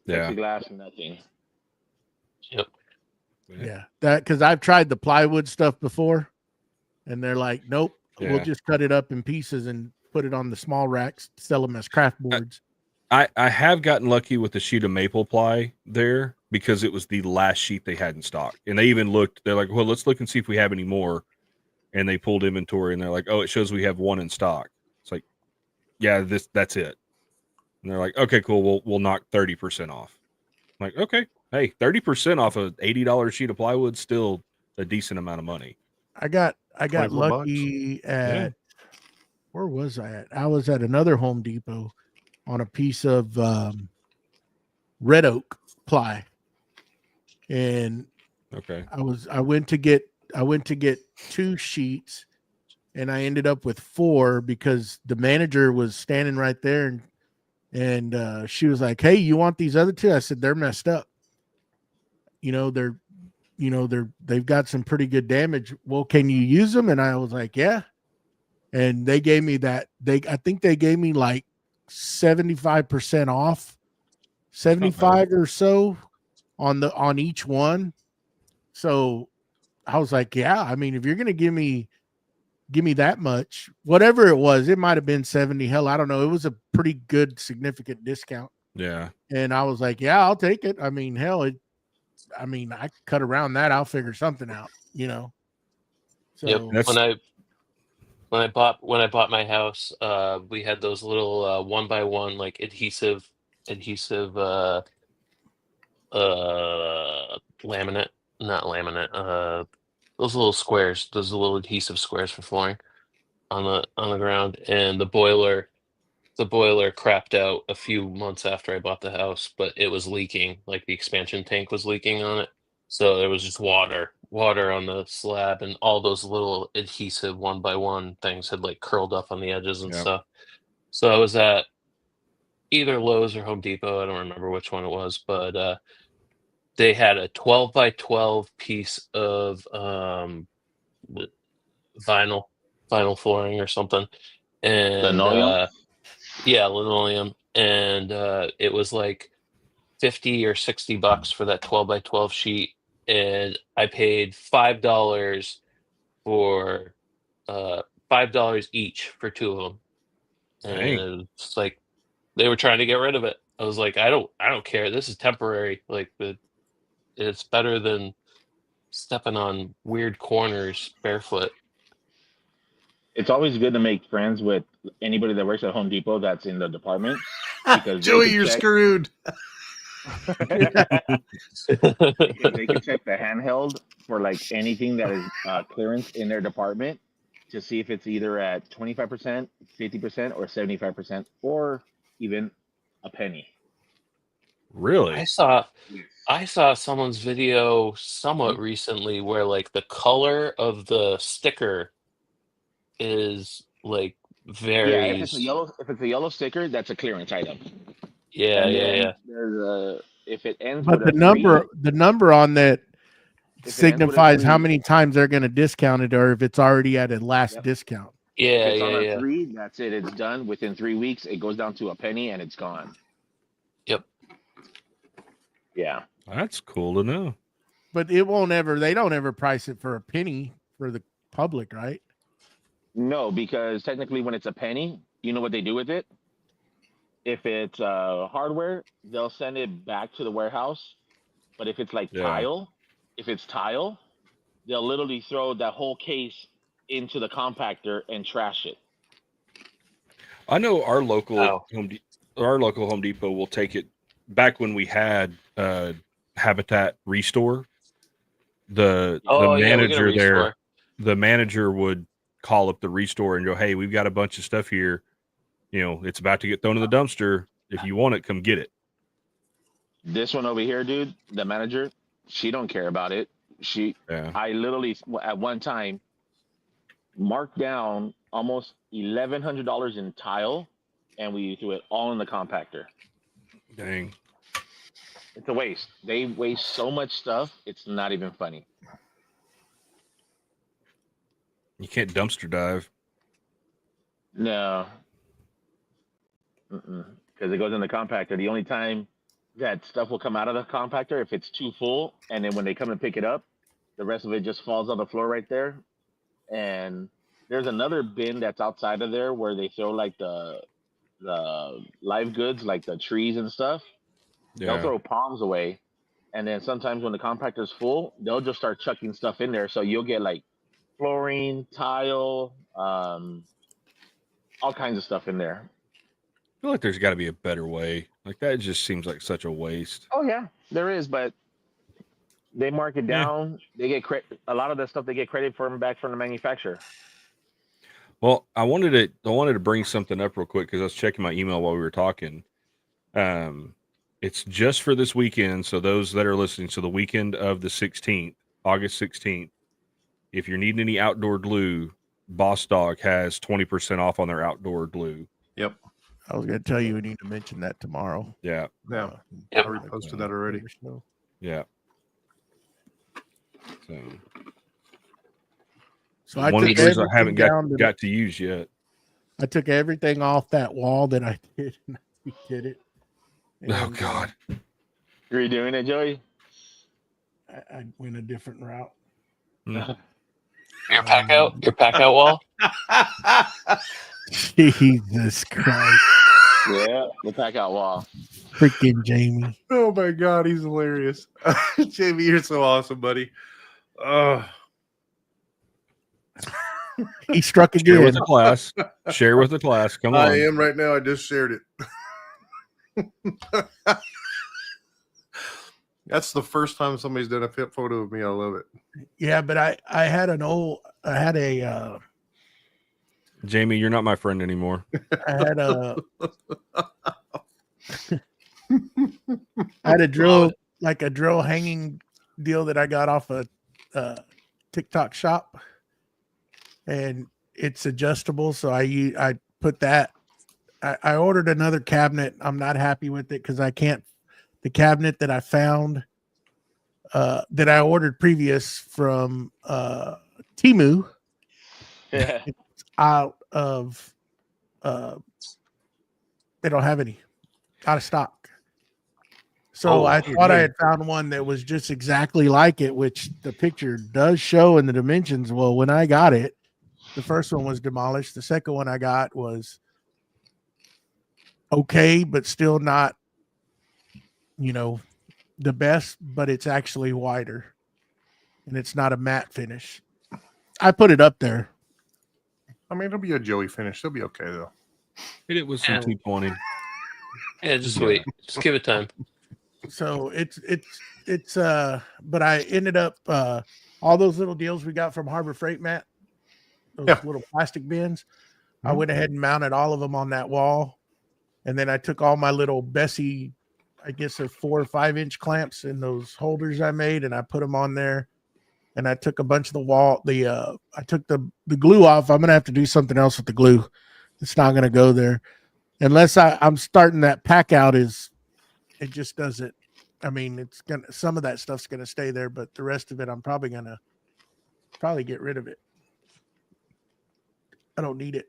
Yeah. Plexiglass, nothing. Yeah. That because I've tried the plywood stuff before and they're like, nope, Yeah. we'll just cut it up in pieces and put it on the small racks, sell them as craft boards. I have gotten lucky with the sheet of maple ply there because it was the last sheet they had in stock. And they even they're like, well, let's look and see if we have any more. And they pulled inventory and they're like, oh, it shows we have 1 in stock. It's like, yeah, that's it. And they're like, okay, cool. We'll knock 30% off. I'm like, okay, hey, 30% off a $80 sheet of plywood, still a decent amount of money. I got 24 lucky at where was I at? I was at another Home Depot on a piece of red oak ply. And Okay. I went to get 2 sheets and I ended up with 4 because the manager was standing right there and she was like, "Hey, you want these other 2?" I said, "They're messed up. You know, they're you know, they've got some pretty good damage. Well, can you use them? And I was like, yeah. And they gave me that. I think they gave me like 75% off, 75 or so on each one. So I was like, yeah, I mean, if you're gonna give me that much, whatever it was, it might have been 70. Hell, I don't know. It was a pretty good, significant discount. Yeah. And I was like, yeah, I'll take it. I mean, hell, I cut around that. I'll figure something out, you know. So Yep. That's- When I bought my house, we had those little 1x1 like adhesive laminate, not laminate, those little squares, those little adhesive squares for flooring on the ground, and the boiler crapped out a few months after I bought the house, but it was leaking, like the expansion tank was leaking on it. So there was just water on the slab, and all those little adhesive 1x1 things had like curled up on the edges and Yep. stuff. So I was at either Lowe's or Home Depot. I don't remember which one it was, but they had a 12x12 piece of vinyl flooring or something, and Linoleum? yeah, linoleum, and it was like $50 or $60 for that 12x12 sheet, and I paid $5 for $5 each for two of them, Dang. and it's like they were trying to get rid of it. I was like, I don't care. This is temporary. Like it's better than stepping on weird corners barefoot. It's always good to make friends with anybody that works at Home Depot that's in the department. Because Joey, you're screwed. Because they can check the handheld for like anything that is clearance in their department to see if it's either at 25%, 50%, or 75%, or even a penny. Really? I saw someone's video somewhat recently where like the color of the sticker is like Yeah, if varies. it's a yellow sticker, that's a clearance item. Yeah, And yeah, then yeah. there's if it ends but with the number on that If it ends with a signifies how 3. many times they're going to discount it, or if it's already at a last discount. Yeah, if it's on yeah, a yeah. 3, that's it. It's done. Within 3 weeks, it goes down to a penny and it's gone. Yep. Yeah. That's cool to know. But they don't ever price it for a penny for the public, right? No, because technically when it's a penny, you know what they do with it? If it's hardware, they'll send it back to the warehouse. But if it's like tile, they'll literally throw that whole case into the compactor and trash it. I know our local Oh. Home Depot will take it back when we had Habitat Restore. The Oh, yeah, we got a manager there, Restore. the manager would call up the Restore and go, "Hey, we've got a bunch of stuff here. You know, it's about to get thrown in the dumpster. If you want it, come get it." This one over here, dude, the manager, she don't care about it. I literally at one time marked down almost $1,100 in tile, and we threw it all in the compactor. Dang. It's a waste. They waste so much stuff. It's not even funny. You can't dumpster dive. No. Because it goes in the compactor. The only time that stuff will come out of the compactor if it's too full, and then when they come and pick it up, the rest of it just falls on the floor right there. And there's another bin that's outside of there where they throw like the live goods, like the trees and stuff. They'll throw palms away, and then sometimes when the compactor's full, they'll just start chucking stuff in there. So you'll get like flooring, tile, all kinds of stuff in there. I feel like there's got to be a better way. Like that just seems like such a waste. Oh yeah, there is, but they mark it down. They get a lot of that stuff. They get credit back from the manufacturer. Well, I wanted to bring something up real quick because I was checking my email while we were talking. It's just for this weekend. So those that are listening, so the weekend of the 16th, August 16th, if you're needing any outdoor glue, Boss Dog has 20% off on their outdoor glue. Yep. I was going to tell you we need to mention that tomorrow. Yeah. Yeah. Yep. I reposted that already. Yeah. So So I one of took the doors I everything haven't down got to use yet. I took everything off that wall that I did, and I did it. Oh And, God. Are you doing it, Joey? I went a different route. Mm. Your pack out wall. Jesus Christ, Yeah, the pack out wall. freaking Jamie! Oh my God, he's hilarious. Jamie, you're so awesome, buddy. He struck Share again. with the class. Share with the class. Come on. I am right now. I just shared it. That's the first time somebody's done a photo of me. I love it. Yeah, but I had a Jamie, you're not my friend anymore. I had a I had a drill, like a drill hanging deal that I got off a TikTok shop, and it's adjustable. So I put that. I ordered another cabinet. I'm not happy with it because I can't. The cabinet that I found, that I ordered previous from Temu, Yeah. out of they don't have any, out of stock. So I thought I had found one that was just exactly like it, which the picture does show in the dimensions. Well, when I got it, the first one was demolished. The second one I got was okay, but still not, the best, but it's actually wider and it's not a matte finish. I put it up there. I mean, it'll be a Joey finish. It'll be okay though. Hit it with some Yeah. 220. Yeah, just wait. Just give it time. So it's but I ended up all those little deals we got from Harbor Freight, Matt, those Yeah. little plastic bins. I Mhm. went ahead and mounted all of them on that wall, and then I took all my little Bessie, I guess they're 4 or 5 inch clamps in those holders I made, and I put them on there. And I took a bunch of I took the glue off. I'm gonna have to do something else with the glue. It's not gonna go there unless I'm starting that pack out. It just doesn't. I mean, some of that stuff's gonna stay there, but the rest of it, I'm probably gonna get rid of it. I don't need it.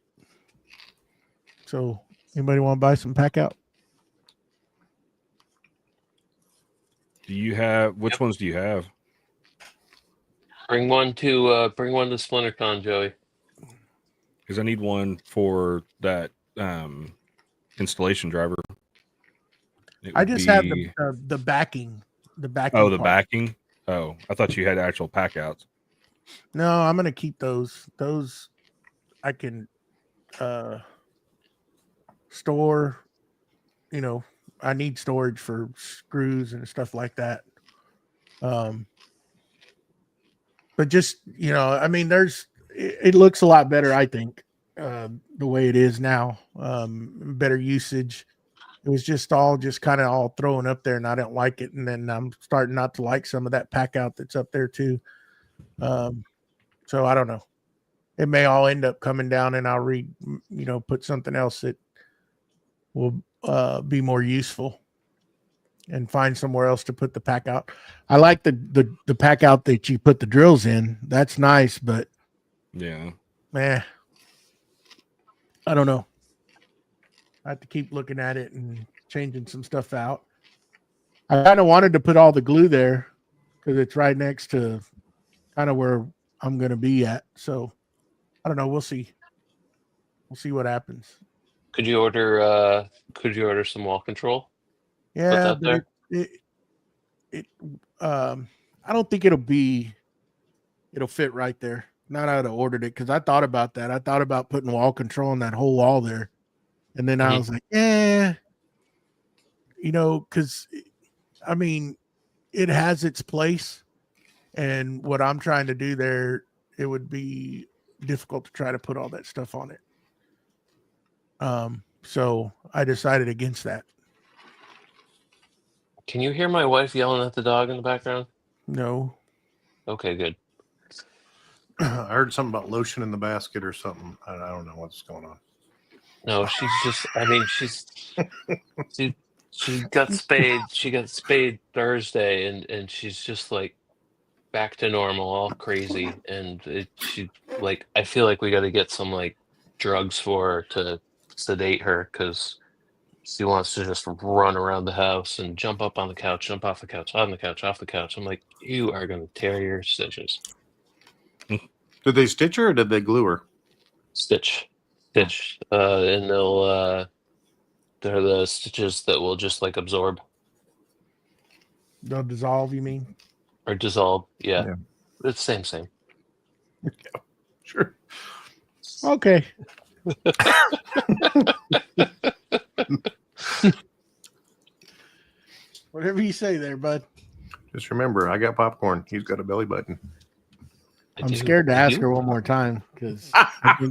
So, anybody want to buy some pack out? Do you have which ones do you have? Bring one to SplinterCon, Joey. Because I need one for that installation driver. It I would just have be- the backing. The backing. Oh, the part. backing. Oh, I thought you had actual pack outs. No, I'm gonna keep those. Those I can store. I need storage for screws and stuff like that. But just I mean, it looks a lot better, I think, the way it is now. Better usage. It was just kind of all thrown up there, and I don't like it. And then I'm starting not to like some of that pack out that's up there too. So I don't know. It may all end up coming down, and I'll put something else that will be more useful, and find somewhere else to put the pack out. I like the pack out that you put the drills in. That's nice, but Yeah. man, I don't know. I have to keep looking at it and changing some stuff out. I kind of wanted to put all the glue there because it's right next to kind of where I'm going to be at. So I don't know. We'll see. We'll see what happens. Could you order some wall control? Yeah, that but I don't think it'll fit right there. Not I'd have ordered it because I thought about that. I thought about putting wall control on that whole wall there. And then I was like, because I mean, it has its place. And what I'm trying to do there, it would be difficult to try to put all that stuff on it. So I decided against that. Can you hear my wife yelling at the dog in the background? No. Okay, good. I heard something about lotion in the basket or something. I don't know what's going on. No, she's just. I mean, she got spayed. She got spayed Thursday, and she's just like back to normal, all crazy, and she like I feel like we got to get some like drugs for her to sedate her because she wants to just run around the house and jump up on the couch, jump off the couch, on the couch, off the couch. I'm like, you are gonna tear your stitches. Did they stitch her or did they glue her? Stitch, and they're the stitches that will just like absorb They'll dissolve, you mean? or dissolve. Yeah. Yeah. It's same. Sure. Okay. Whatever you say there, bud. Just remember, I got popcorn. He's got a belly button. I'm scared to ask her one more time because I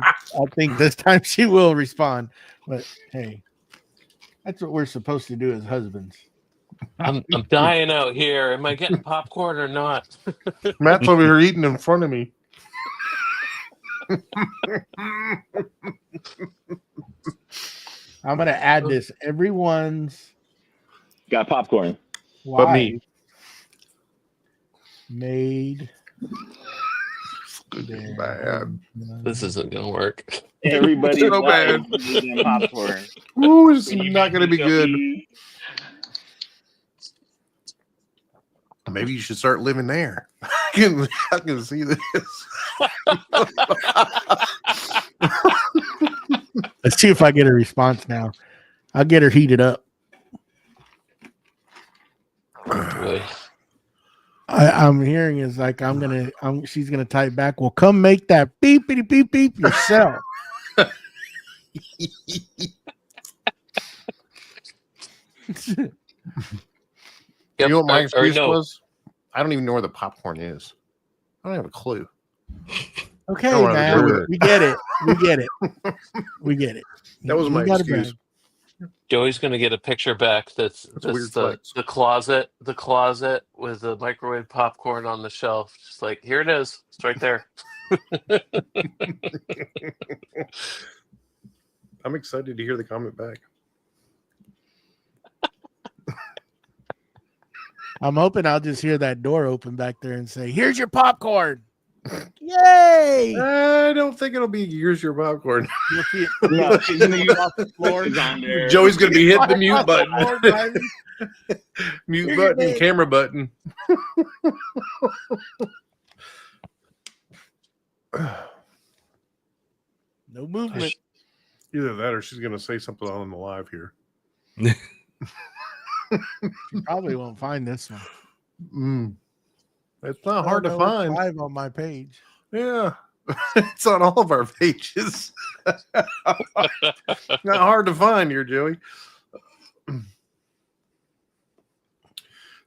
think this time she will respond. But hey, that's what we're supposed to do as husbands. I'm dying out here. Am I getting popcorn or not? Matt's over here eating in front of me. I'm gonna add this. Everyone's Got popcorn. But me. made. Bad. This isn't gonna work. Everybody's So bad. eating popcorn. Ooh, it's not going to be good. Maybe you should start living there. I can see this. Let's see if I get a response now. I'll get her heated up. Boy. I'm hearing is like she's gonna type back. Well, come make that beepity beep beep yourself. You know what my Or excuse no. was? I don't even know where the popcorn is. I don't have a clue. Okay, Don't wanna man, do it. we get it. We get it. We get it. That was We my got it excuse. back. Joey's gonna get a picture back that's a weird the flex. closet with the microwave popcorn on the shelf. Just like, here it is. It's right there. I'm excited to hear the comment back. I'm hoping I'll just hear that door open back there and say, "Here's your popcorn." Yay! I don't think it'll be here's your popcorn. You'll see it No, off the floor. It's on there. Joey's going to be hitting the mute button. Baby. Mute Here's button, your camera button. No movement. Either that or she's going to say something on the live here. You probably won't find this one. It's not hard to It's find. live on my page. Yeah. It's on all of our pages. Not hard to find here, Joey.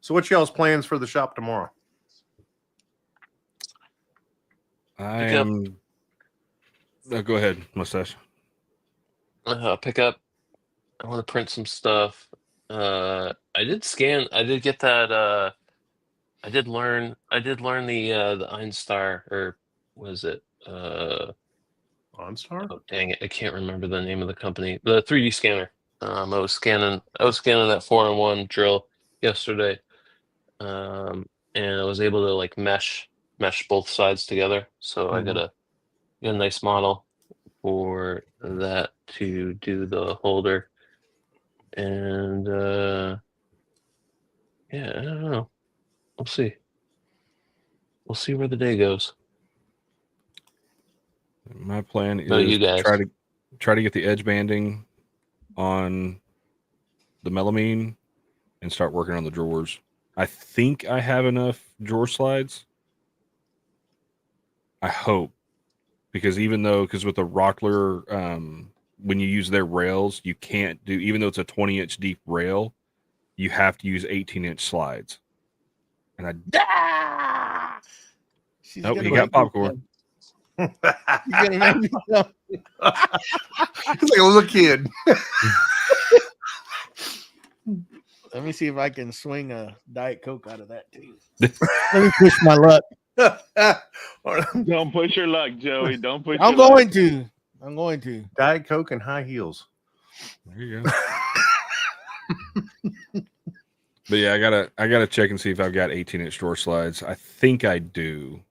So what's y'all's plans for the shop tomorrow? I Pick up. am. Go ahead, mustache. Pick up. I want to print some stuff. I did get that. I did learn the Einstar, or was it OnStar? oh dang it, I can't remember the name of the company. The 3D scanner. I was scanning that 4-in-1 drill yesterday. And I was able to like mesh both sides together. So I got a nice model for that to do the holder. And yeah, I don't know. We'll see. We'll see where the day goes. My plan About is you guys? to try to get the edge banding on the melamine and start working on the drawers. I think I have enough drawer slides. I hope, because with the Rockler, when you use their rails, you can't do, even though it's a 20-inch deep rail, you have to use 18-inch slides. And She's he gonna got make popcorn. me some. She's gonna make me some. He's like a little kid. Let me see if I can swing a Diet Coke out of that too. Let me push my luck. Don't push your luck, Joey. Don't push. I'm your luck. going to. I'm going to. Diet Coke and high heels. There you go. But yeah, I gotta check and see if I've got 18-inch drawer slides. I think I do.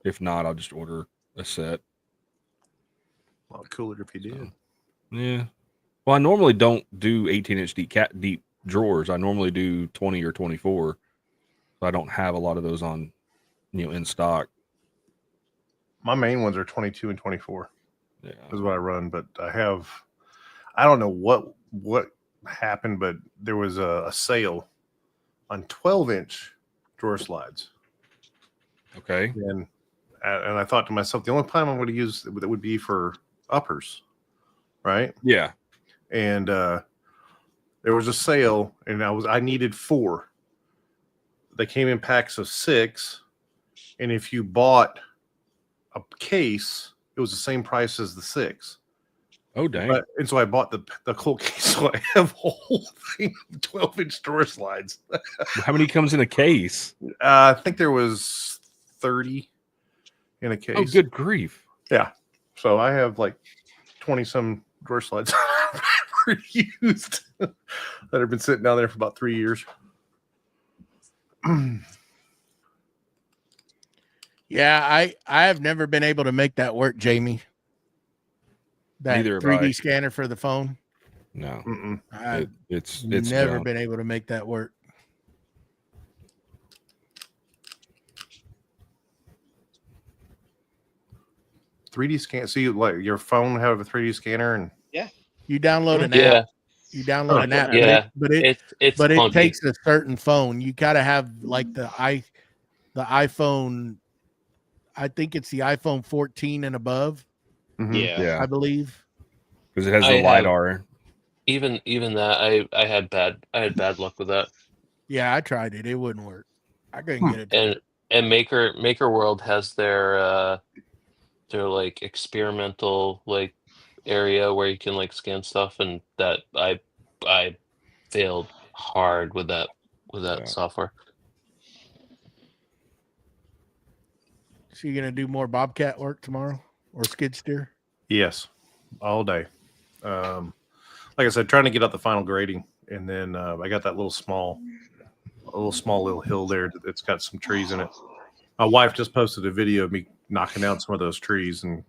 If not, I'll just order a set. A lot cooler if you did. Yeah. Well, I normally don't do 18-inch deep drawers. I normally do 20 or 24. So I don't have a lot of those on, in stock. My main ones are 22 and 24. Yeah. Is what I run, but I don't know what happened, but there was a sale on 12-inch drawer slides. Okay. And I thought to myself, the only time I'm going to use that would be for uppers, right? Yeah. And there was a sale, and I needed 4. They came in packs of 6, and if you bought a case, it was the same price as the 6. Oh dang. And so I bought the whole case, so I have a whole thing of 12-inch drawer slides. How many comes in a case? I think there was 30 in a case. Oh, good grief. Yeah. So I have like 20-some drawer slides never used that have been sitting down there for about 3 years. Yeah, I have never been able to make that work, Jamie. That Neither have 3D I. scanner for the phone. No. Mm-mm. I've It's never junk. been able to make that work. .3D scan. So your phone have a 3D scanner, and You download an Yeah. app. You download an app. Yeah. But it It's but it funky. takes a certain phone. You gotta have like the iPhone. I think it's the iPhone 14 and above, Yeah. Yeah. I believe. Because it has I the have- LiDAR. Even that I had bad luck with that. Yeah, I tried it. It wouldn't work. I couldn't get it. And Maker World has their like experimental like area where you can like scan stuff, and that I failed hard with that Yeah. software. So you're gonna do more Bobcat work tomorrow or skid steer? yes, all day. Like I said, trying to get out the final grading, and then I got that little small hill there that's got some trees in it. My wife just posted a video of me knocking down some of those trees, and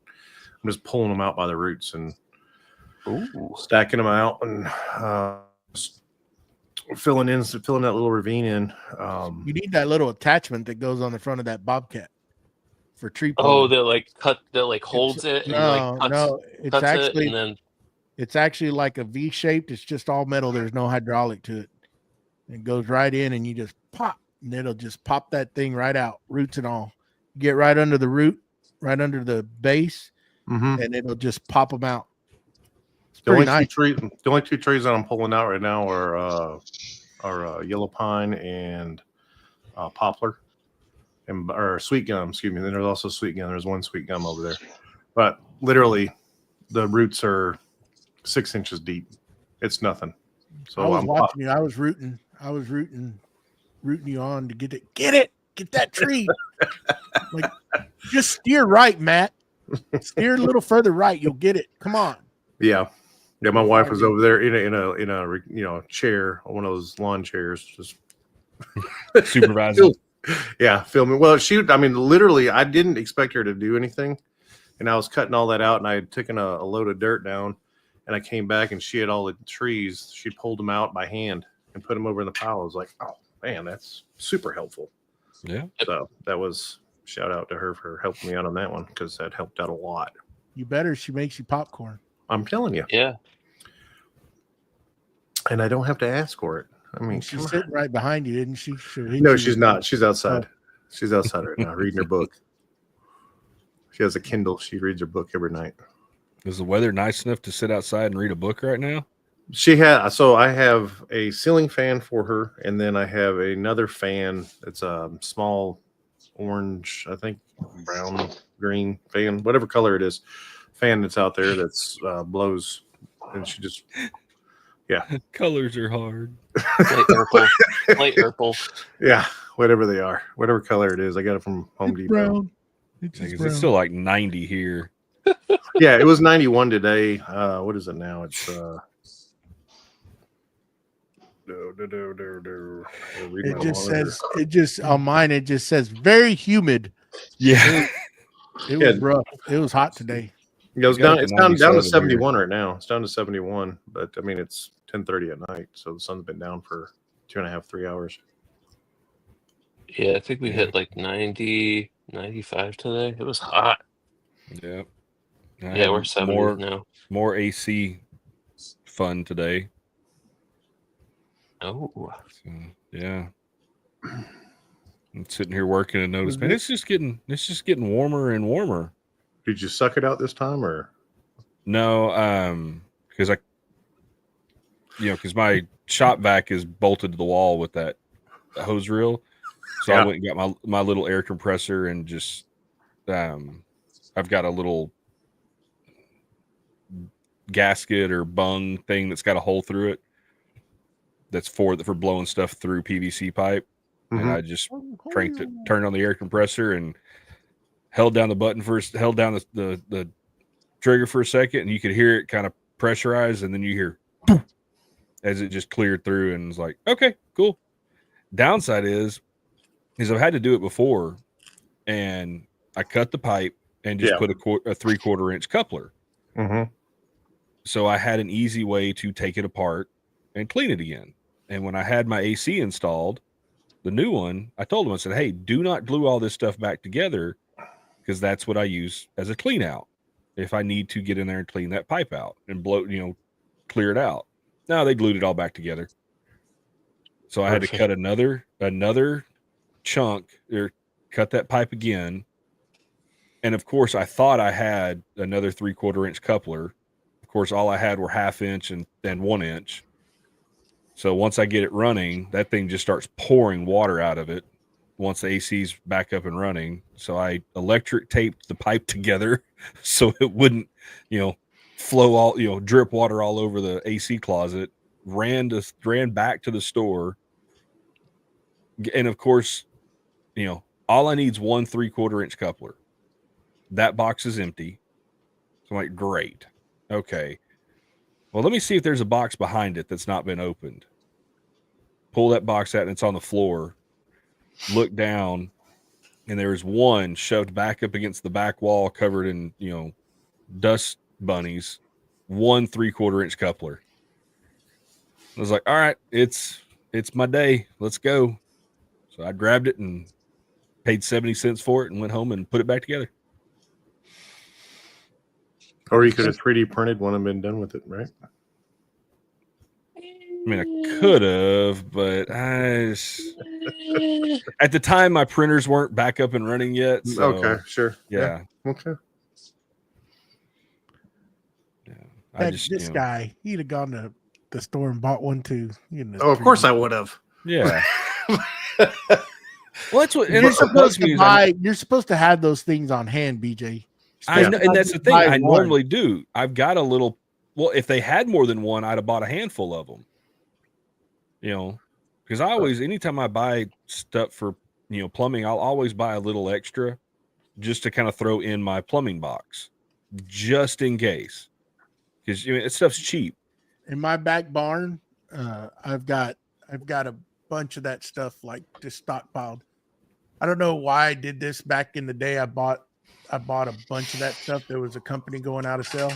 I'm just pulling them out by the roots and stacking them out and filling that little ravine in. You need that little attachment that goes on the front of that Bobcat for tree Oh, pulling. that like holds it and No, like no, it's cuts actually it, and then it's actually like a V shaped. It's just all metal. There's no hydraulic to it. It goes right in, and you just pop, and it'll just pop that thing right out, roots and all. Get right under the root, right under the base, Mhm. and it'll just pop them out. It's The pretty only nice. the only 2 trees that I'm pulling out right now are yellow pine and poplar, or sweet gum. Excuse me. Then there's also sweet gum. There's one sweet gum over there, but literally the roots are 6 inches deep. It's nothing. So I was I'm watching you. I was rooting you on to get that tree. Like, just steer right, Matt. Steer a little further right. You'll get it. Come on. yeah. My wife was over there in a chair, one of those lawn chairs, just Supervising. filming. Well, literally, I didn't expect her to do anything, and I was cutting all that out, and I had taken a load of dirt down, and I came back, and she had all the trees. She pulled them out by hand and put them over in the pile. I was like, oh man, that's super helpful. Yeah. So that was shout out to her for helping me out on that one, because that helped out a lot. You better. She makes you popcorn. I'm telling you, yeah. and I don't have to ask for it. I mean, She's come on. sitting right behind you, didn't she? No, she's not. She's outside. She's outside right now reading her book. She has a Kindle. She reads her book every night. Is the weather nice enough to sit outside and read a book right now? I have a ceiling fan for her, and then I have another fan. It's a small orange, I think, brown, green fan, whatever color it is, fan that's out there that's blows, and she just Colors are hard. Light purple. whatever they are, whatever color it is. I got it from Home It's Depot. brown. It's Because just it's brown. still like 90 here. Yeah, it was 91 today. What is it now? It's It just says on mine. It just says very humid. Yeah. It was rough. It was hot today. It goes It got down. up It's to down to 97 71 right now. It's down to 71, but I mean it's 10:30 at night, so the sun's been down for 2.5, 3 hours. Yeah, I think we hit like 90, 95 today. It was hot. Yeah. Yeah, we're 70 now. More AC fun today. Oh, So, yeah. I'm sitting here working and notice, man, it's just getting warmer and warmer. Did you suck it out this time, or No, because because my shop vac is bolted to the wall with that hose reel. So I went and got my little air compressor and just I've got a little gasket or bung thing that's got a hole through it. That's for blowing stuff through PVC pipe. And I just turned on the air compressor and held down the button first, held down the trigger for a second, and you could hear it kind of pressurize, and then you hear poof, as it just cleared through, and it's like, okay, cool. Downside is I've had to do it before, and I cut the pipe and just put a 3/4 inch coupler. So I had an easy way to take it apart and clean it again. And when I had my AC installed, the new one, I told them, I said, hey, do not glue all this stuff back together, because that's what I use as a clean out if I need to get in there and clean that pipe out and blow, clear it out. No, they glued it all back together. So I had to cut another chunk, or cut that pipe again. And of course, I thought I had another 3/4 inch coupler. Of course, all I had were 1/2 inch and 1 inch. So once I get it running, that thing just starts pouring water out of it once the AC's back up and running. So I electric taped the pipe together so it wouldn't, flow all, drip water all over the AC closet. Ran back to the store. And of course, all I need is one 3/4 inch coupler. That box is empty. So I'm like, great. Okay. Well, let me see if there's a box behind it that's not been opened. Pull that box out and it's on the floor. Look down, and there's one shoved back up against the back wall, covered in, dust bunnies. One 3/4 inch coupler. I was like, all right, it's my day. Let's go. So I grabbed it and paid 70 cents for it and went home and put it back together. or you could have 3D printed one and been done with it, right? I mean, I could have, but at the time my printers weren't back up and running yet. So, Okay, sure. Yeah. Okay. This guy, he'd have gone to the store and bought one too. Oh, of course I would have. Yeah. Well, that's what You're supposed to buy. You're supposed to have those things on hand, BJ. I know, and that's the thing. I normally do. I've got a little. Well, if they had more than one, I'd have bought a handful of them. Because I always, anytime I buy stuff for plumbing, I'll always buy a little extra, just to kind of throw in my plumbing box, just in case. Because that stuff's cheap. In my back barn, I've got a bunch of that stuff like just stockpiled. I don't know why I did this back in the day. I bought a bunch of that stuff. There was a company going out of sale,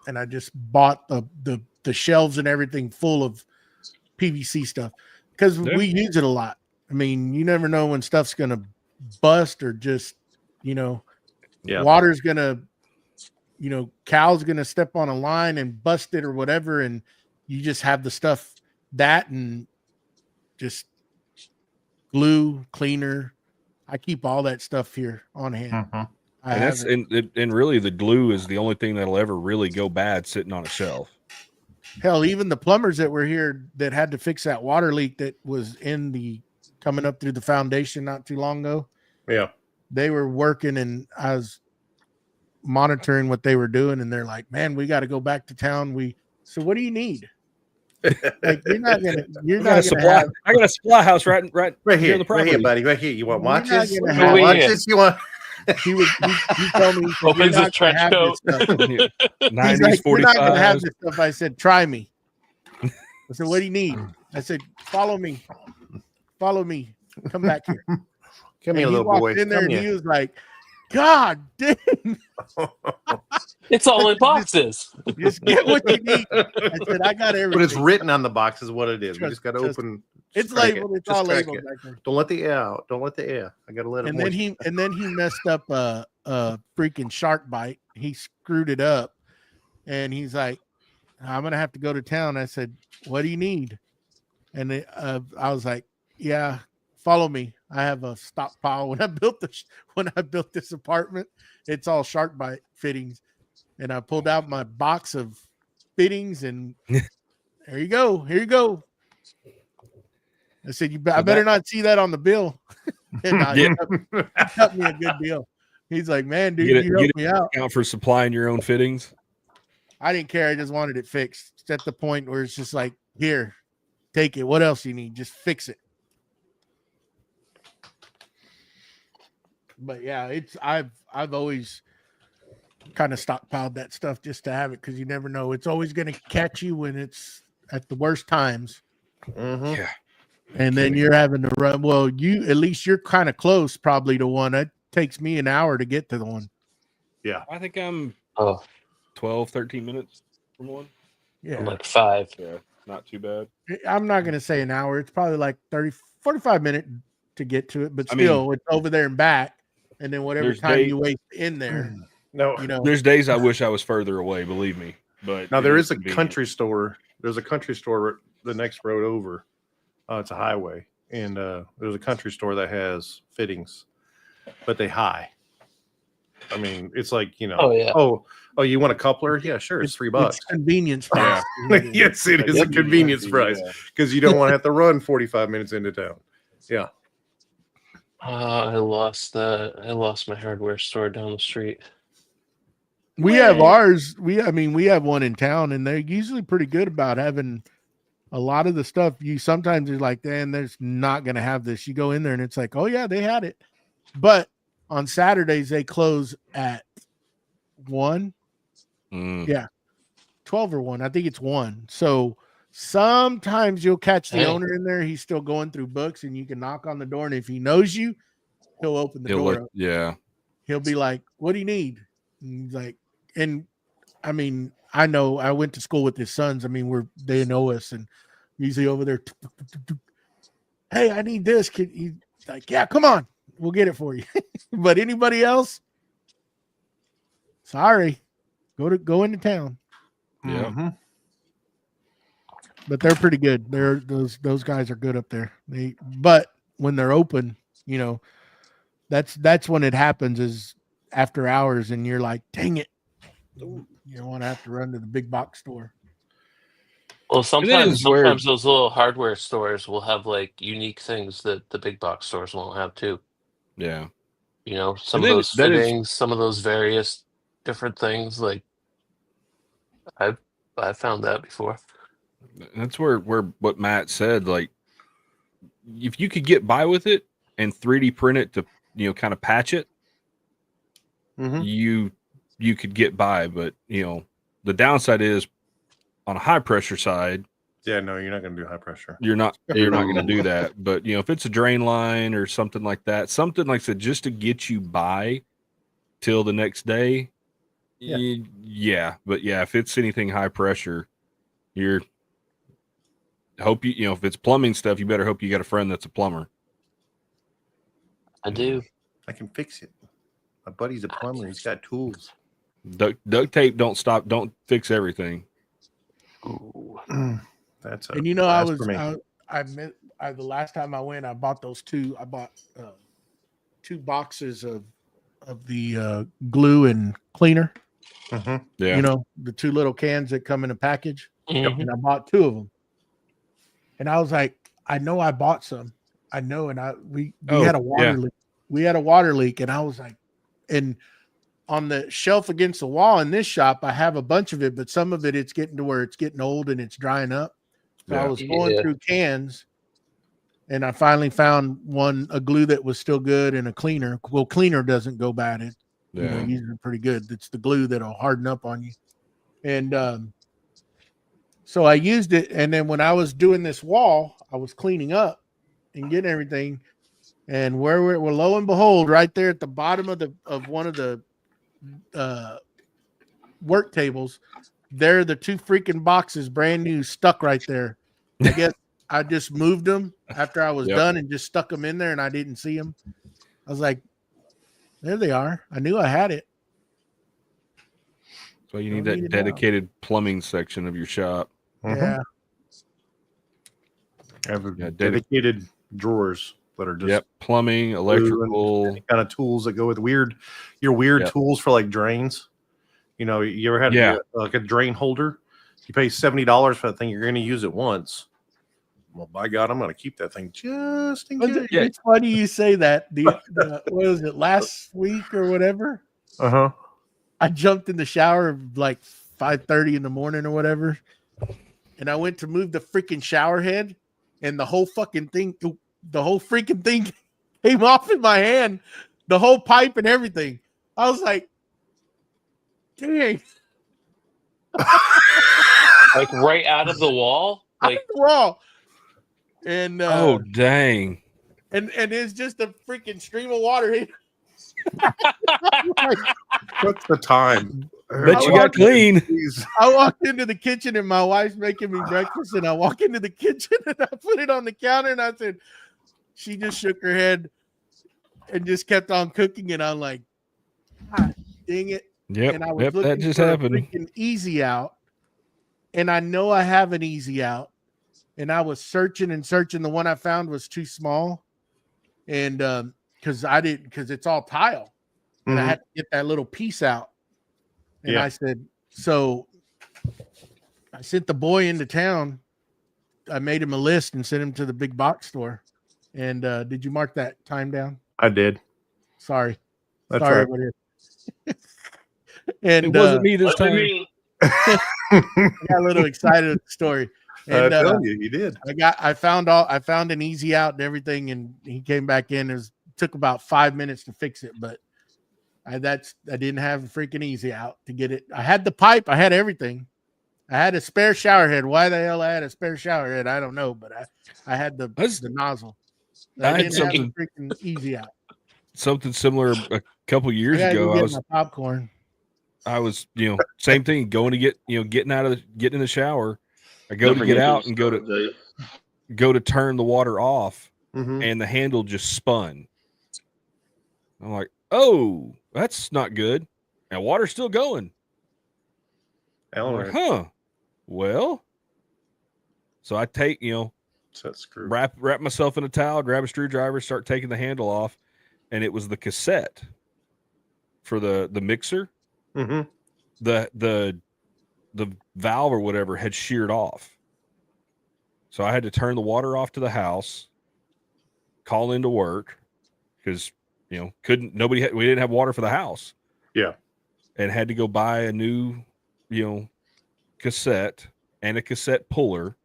and I just bought the shelves and everything full of PVC stuff because we use it a lot. I mean, you never know when stuff's gonna bust or just water's gonna cow's gonna step on a line and bust it or whatever, and you just have the stuff that and just glue, cleaner. I keep all that stuff here on hand. And really the glue is the only thing that'll ever really go bad sitting on a shelf. Hell, even the plumbers that were here that had to fix that water leak that was coming up through the foundation not too long ago. Yeah. They were working and I was monitoring what they were doing, and they're like, man, we got to go back to town. So what do you need? Like, I got a supply house right here on the property. Right here, buddy. Right here. You want watches? You want? He told me, opens his trench coat. 90s, like, 45s. You're not gonna have this stuff. I said, try me. I said, what do you need? I said, follow me. Follow me. Come back here. Come And here, he little walked boy. in there Come and he here. was like, God dang, It's all in boxes. just get what you need. I said, I got everything. But it's written on the box is what it is. We Trust- just got to trust- open. It's crack labeled. it. It's Just all crack labeled it. back there. Don't let the air out. Don't let the air. I got to let it. And then he messed up a freaking shark bite. He screwed it up, and he's like, "I'm gonna have to go to town." I said, "What do you need?" And I was like, "Yeah, follow me. I have a stockpile. When I built this apartment, it's all shark bite fittings." And I pulled out my box of fittings, and there you go. Here you go. I said, I better not see that on the bill. And he cut me a good deal. He's like, man, dude, you helped me out. Account for supplying your own fittings. I didn't care. I just wanted it fixed. It's at the point where it's just like, here, take it. What else you need? Just fix it. But yeah, I've always kind of stockpiled that stuff just to have it, because you never know. It's always going to catch you when it's at the worst times. Mhm. Yeah. And then you're having to run. Well, at least you're kind of close probably to one. It takes me an hour to get to the one. I think I'm 12, 13 minutes from one. Yeah. I'm like 5. Yeah, not too bad. I'm not going to say an hour. It's probably like 45 minutes to get to it, but I mean, still, it's over there and back. And then whatever there's time days- you waste in there, No. There's days I wish I was further away, believe me. But Now it there is a convenient. country store. There's a country store the next road over. It's a highway, and there's a country store that has fittings, but they high. I mean, it's like, Oh, yeah. oh, you want a coupler? Yeah, sure, it's $3. it's convenience price. Yes, it is a convenience price because you don't want to have to run 45 minutes into town. Yeah. I lost my hardware store down the street. We have ours. We have one in town, and they're usually pretty good about having a lot of the stuff. You sometimes you're like, man, there's not going to have this. You go in there and it's like, oh yeah, they had it. But on Saturdays they close at 1. Mm. 12 or 1. I think it's 1. So sometimes you'll catch the Hey. owner in there. He's still going through books, and you can knock on the door. And if he knows you, he'll open the door up. Yeah. He'll be like, what do you need? And he's like, and I mean, I know I went to school with his sons. I mean, they know us, and usually over there, hey, I need this. Kid, he's like, yeah, come on, we'll get it for you. But anybody else, sorry, go into town. Yeah. Mhm. But they're pretty good. Those guys are good up there. But when they're open, that's when it happens, is after hours, and you're like, dang it, you don't want to have to run to the big box store. Well, sometimes is where- those little hardware stores will have like unique things that the big box stores won't have too. Yeah. Some And of then those that is- fittings, some of those various different things. Like I've found that before. That's where what Matt said, like, if you could get by with it and 3D print it to, kind of patch it, Mhm. you could get by. But, the downside is on a high pressure side, Yeah, no, you're not going to do high pressure. you're not going to do that. But, if it's a drain line or something like that, something like that, just to get you by till the next day. Yeah. But if it's anything high pressure, if it's plumbing stuff, you better hope you got a friend that's a plumber. I do. I can fix it. My buddy's a plumber. He's got tools. Duct tape don't fix everything. Ooh. That's And the last time I went, I bought those two. I bought 2 boxes of the glue and cleaner. Mhm. Yeah. The 2 little cans that come in a package. Mhm. And I bought 2 of them. And I was like, I know I bought some. I know. And we had a water leak. We had a water leak, and I was like, and on the shelf against the wall in this shop, I have a bunch of it, but some of it's getting to where it's getting old and it's drying up. So I was going through cans, and I finally found a glue that was still good, and a cleaner. Well, cleaner doesn't go bad. It usually pretty good. It's the glue that'll harden up on you. And So I used it, and then when I was doing this wall, I was cleaning up and getting everything. And where we're lo and behold, right there at the bottom of one of the work tables, there are the 2 freaking boxes, brand new, stuck right there. I guess I just moved them after I was done and just stuck them in there, and I didn't see them. I was like, there they are. I knew I had it. So you need Don't need that it now. dedicated plumbing section of your shop. Yeah. I have Yeah, dedicated drawers that are just plumbing, electrical. any kind of tools that go with your weird Yep. tools for like drains. You know, you ever had like a drain holder? You pay $70 for that thing. You're going to use it once. Well, by God, I'm going to keep that thing just in case. It's funny you say that. What was it, last week or whatever? Uh-huh. I jumped in the shower like 5:30 in the morning or whatever, and I went to move the freaking shower head, and the whole freaking thing came off in my hand, the whole pipe and everything. I was like, dang. Like right out of the wall. Like Raw. And Oh dang! and it's just a freaking stream of water. What's the time? Bet you got clean. I walked into the kitchen and my wife's making me breakfast, and I walk into the kitchen and I put it on the counter, and I said, she just shook her head and just kept on cooking, and I'm like, God dang it. Yep, And I was looking that just for a happened. freaking easy out, and I know I have an easy out, and I was searching and searching. The one I found was too small, and because it's all tile, and I had to get that little piece out. And I said, so I sent the boy into town. I made him a list and sent him to the big box store. And did you mark that time down? I did. Sorry. That's Sorry, right. and It wasn't me this wasn't time. me. I got a little excited with the story. And I tell you did. I found an easy out and everything, and he came back in. It took about 5 minutes to fix it, but I didn't have a freaking easy out to get it. I had the pipe, I had everything. I had a spare shower head. Why the hell I had a spare shower head, I don't know, but I had the nozzle. I had didn't have something- a freaking easy out. Something similar a couple years I gotta ago. go I get was my popcorn. Same thing, going to getting in the shower. I go Don't to forget get out these and stuff, go to turn the water off, Mhm. and the handle just spun. I'm like, oh, that's not good. And water's still going. I'm Alan, like, huh. Well, so I take, set screw. wrap myself in a towel, grab a screwdriver, start taking the handle off, and it was the cassette for the mixer. Mm-hmm. The valve or whatever had sheared off. So I had to turn the water off to the house, call into work because we didn't have water for the house. Yeah. And had to go buy a new, cassette and a cassette puller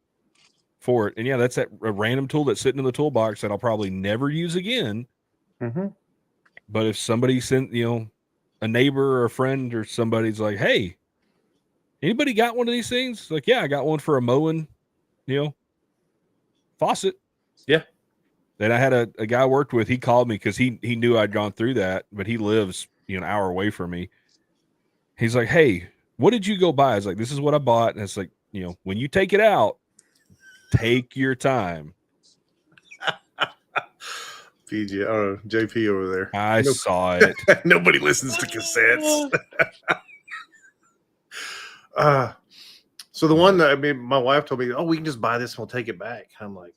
for it. And yeah, that's a random tool that's sitting in the toolbox that I'll probably never use again. Mm-hmm. But if somebody sent, a neighbor or a friend or somebody's like, hey, anybody got one of these things? Like, yeah, I got one for a mowing, faucet. Yeah. Then I had a guy I worked with, he called me because he knew I'd gone through that, but he lives, an hour away from me. He's like, hey, what did you go buy? I was like, this is what I bought. And it's like, when you take it out, take your time. PG, JP over there. I saw it. Nobody listens to cassettes. So the one that my wife told me, oh, we can just buy this and we'll take it back. I'm like,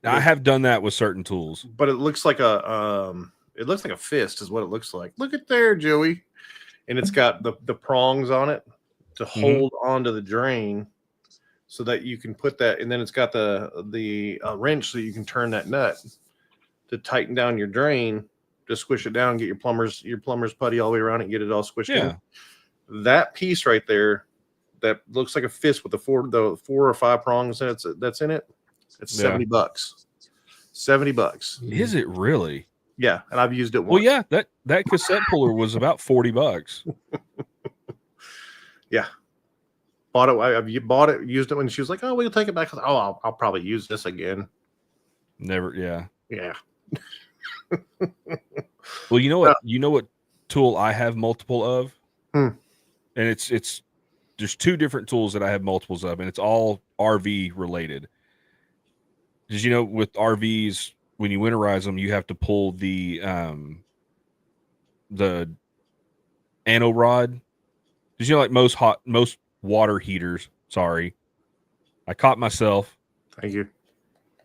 Now, I have done that with certain tools. but it looks like a fist is what it looks like. Look at there, Joey. And it's got the prongs on it to hold onto the drain so that you can put that, and then it's got the wrench so you can turn that nut to tighten down your drain, to squish it down, get your plumber's putty all the way around it, and get it all squished in. That piece right there that looks like a fist with the four or five prongs that's in it, it's $70. $70. Is it really? Yeah, and I've used it once. Well, yeah, that cassette puller was about $40. bought it. I've bought it, used it when she was like, "Oh, we'll take it back." I was like, "Oh, I'll probably use this again." Never. Yeah. Yeah. Well, you know what? You know what tool I have multiple of, Hmm. and it's there's two different tools that I have multiples of, and it's all RV related. Did you know with RVs when you winterize them, you have to pull the anno rod? Did you know like most water heaters? Sorry, I caught myself. Thank you.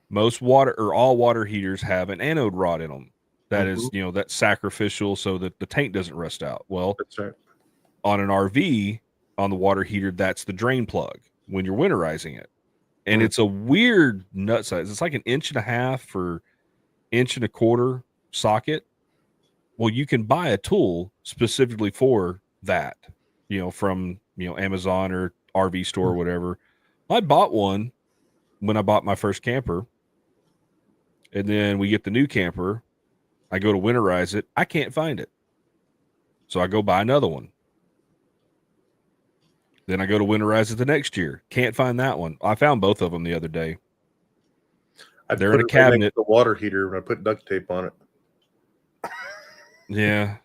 Most water or all water heaters have an anode rod in them. That is, Mhm. that's sacrificial so that the tank doesn't rust out. Well, That's right. on an RV, on the water heater, that's the drain plug when you're winterizing it. And Hmm. it's a weird nut size. It's like an 1.5 or 1.25 socket. Well, you can buy a tool specifically for that, from, Amazon or RV store or whatever. I bought one when I bought my first camper. And then we get the new camper. I go to winterize it. I can't find it. So I go buy another one. Then I go to winterize it the next year. Can't find that one. I found both of them the other day. They're in a put it right next cabinet. to the water heater and I put duct tape on it. Yeah.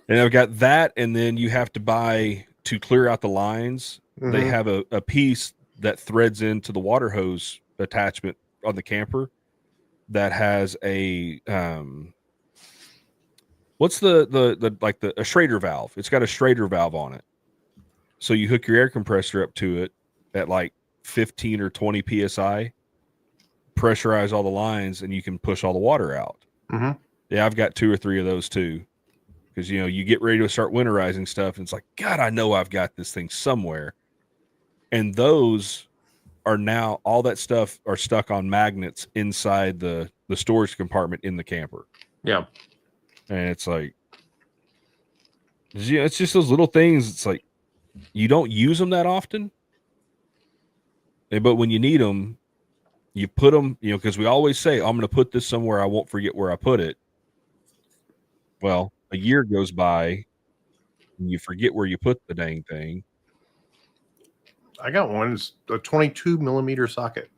And I've got that, and then you have to buy to clear out the lines. They Mhm. have a piece that threads into the water hose attachment on the camper that has a what's a Schrader valve. It's got a Schrader valve on it. So you hook your air compressor up to it at like 15 or 20 psi, pressurize all the lines, and you can push all the water out. Mhm. Yeah, I've got 2 or 3 of those too. Because, you get ready to start winterizing stuff, and it's like, God, I know I've got this thing somewhere. And those are now, all that stuff are stuck on magnets inside the storage compartment in the camper. Yeah. And it's like, it's just those little things. It's like, you don't use them that often. But when you need them, you put them, because we always say, I'm going to put this somewhere I won't forget where I put it. Well, a year goes by, and you forget where you put the dang thing. I got one. It's a 22 millimeter socket.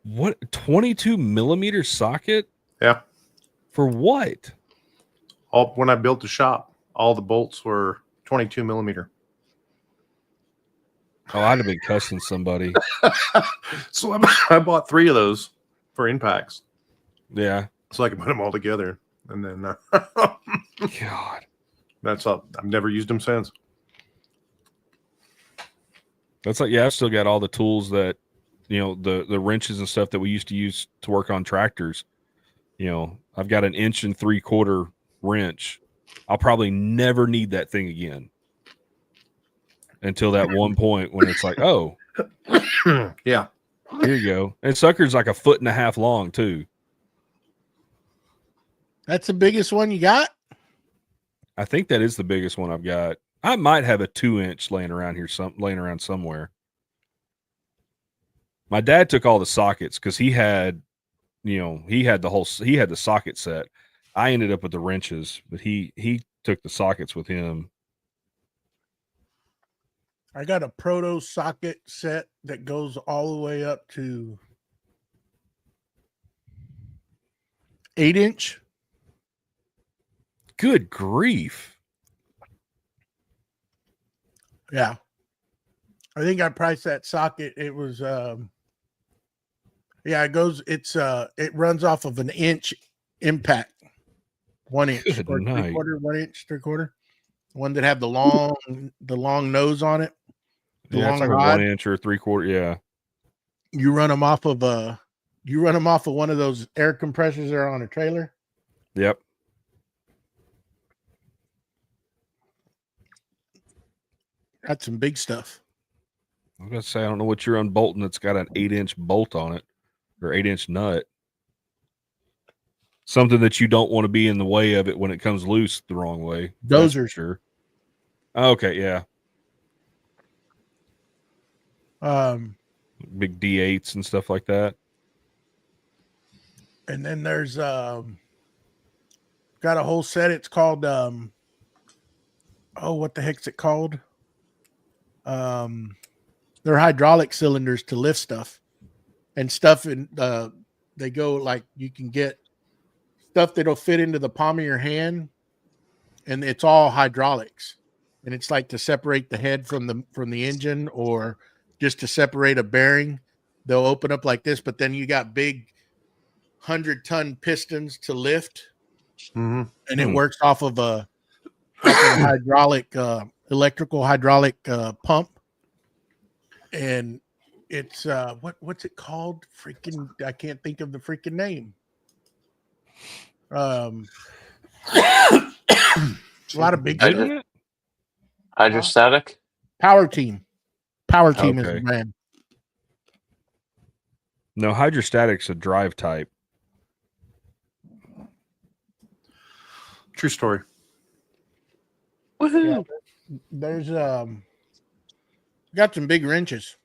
What, 22 millimeter socket? Yeah. For what? When I built the shop, all the bolts were 22 millimeter. Oh, I'd have been cussing somebody. So I bought 3 of those for impacts Yeah. so I can put them all together. And then God. that's all. I've never used them since. That's like, I've still got all the tools that, the wrenches and stuff that we used to use to work on tractors. I've got an 1 3/4 wrench. I'll probably never need that thing again until that one point when it's like, oh, Yeah. here you go. And sucker's like 1.5 feet long too. That's the biggest one you got? I think that is the biggest one I've got. I might have a 2-inch laying around somewhere. My dad took all the sockets because he had the socket set. I ended up with the wrenches, but he took the sockets with him. I got a proto socket set that goes all the way up to 8-inch. Good grief. Yeah. I think I priced that socket. It was it runs off of an inch impact. 1 inch Good or night. 3/4, 1 inch, 3/4. One that had the long nose on it. The Yeah, long it's like rod. a 1 inch or 3/4. Yeah. You run them off of one of those air compressors that are on a trailer. Yep. That's some big stuff. I was gonna say I don't know what you're unbolting that's got an 8-inch bolt on it or 8-inch nut. Something that you don't want to be in the way of it when it comes loose the wrong way. Those That's for are sure. Okay, yeah. Big D8s and stuff like that. And then there's got a whole set. It's called what the heck's it called? they're hydraulic cylinders to lift stuff and stuff. And they go like you can get stuff that'll fit into the palm of your hand, and it's all hydraulics. And it's like to separate the head from the engine, or just to separate a bearing. They'll open up like this, but then you got big 100-ton pistons to lift, Mm-hmm. and it works off of a hydraulic, electrical hydraulic pump. And it's what's it called? Freaking, I can't think of the freaking name. A lot of big stuff. Hydrostatic. Power Team. Power Team is Okay. the brand. No, hydrostatic's a drive type. True story. Woohoo! There's got some big wrenches.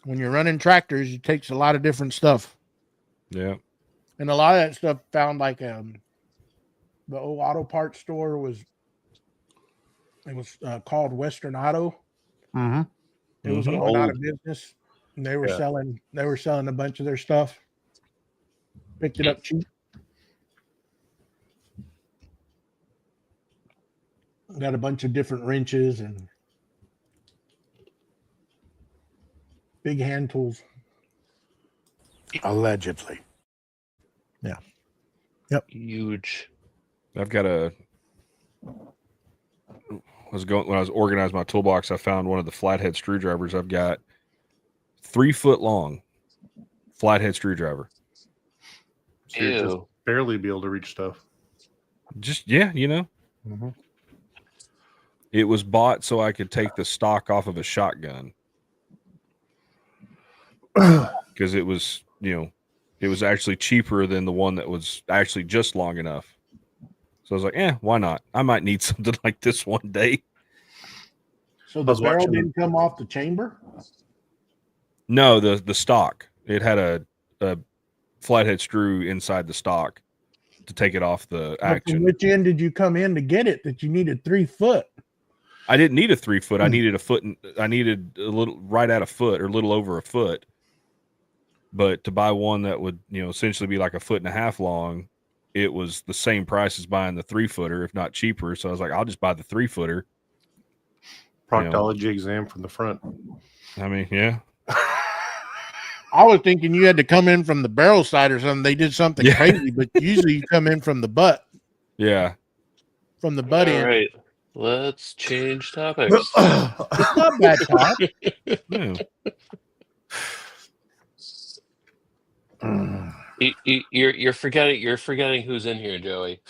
When you're running tractors, it takes a lot of different stuff. Yeah. And a lot of that stuff found like the old auto parts store was called Western Auto. Mm-hmm. It was Mhm. going out of business, and they were Yeah. selling a bunch of their stuff. Picked it up cheap. Got a bunch of different wrenches and big hand tools. Allegedly. Yeah. Yep. Huge. I've got when I was organizing my toolbox, I found one of the flathead screwdrivers. I've got 3 foot long flathead screwdriver. So you're just Ew. barely be able to reach stuff. Just, yeah, Mm-hmm. it was bought so I could take the stock off of a shotgun because it was, it was actually cheaper than the one that was actually just long enough. So I was like, why not? I might need something like this one day. So the was barrel watching- didn't come off the chamber? No, the stock. It had a flathead screw inside the stock to take it off the Now, action. from which end did you come in to get it that you needed 3 foot? I didn't need a 3 foot. I needed a foot. I needed a little right at a foot or a little over a foot. But to buy one that would, essentially be like a 1.5 foot long, it was the same price as buying the 3 footer, if not cheaper. So I was like, I'll just buy the 3 footer. Proctology exam from the front. I mean, yeah. I was thinking you had to come in from the barrel side or something. They did something Yeah. crazy, but usually you come in from the butt, Yeah. from the butt All end. right. Let's change topics. It's not bad talk. Yeah. You're forgetting who's in here, Joey.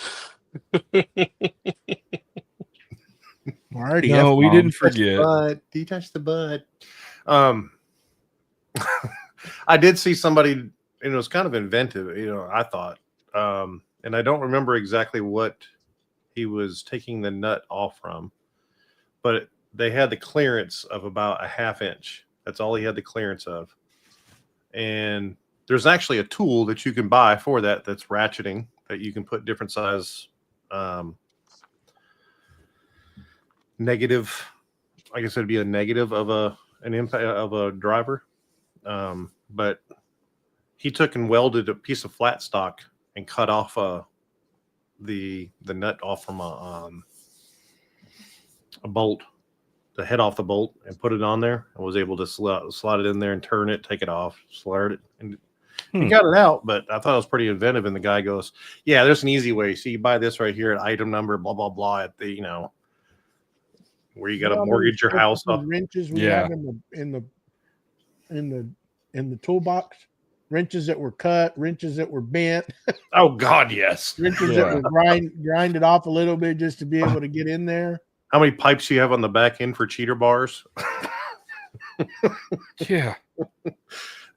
Already. No, we F-bomb. didn't forget. But detach the butt. I did see somebody, and it was kind of inventive, I thought. And I don't remember exactly what he was taking the nut off from, but they had the clearance of about a 1/2 inch. That's all he had the clearance of. And there's actually a tool that you can buy for that that's ratcheting, that you can put different size negative. I guess it'd be a negative of an impact of a driver. But he took and welded a piece of flat stock and cut off the nut off from a bolt, the head off the bolt, and put it on there, and was able to slide it in there and turn it, take it off, slide it, and he got it out. But I thought it was pretty inventive. And the guy goes, "Yeah, there's an easy way. So you buy this right here at item number blah blah blah at the where you got to mortgage your house off." Wrenches we Yeah. have in the toolbox. Wrenches that were cut, wrenches that were bent, Oh God, yes. wrenches Yeah. that were grinded off a little bit just to be able to get in there. How many pipes do you have on the back end for cheater bars? Yeah.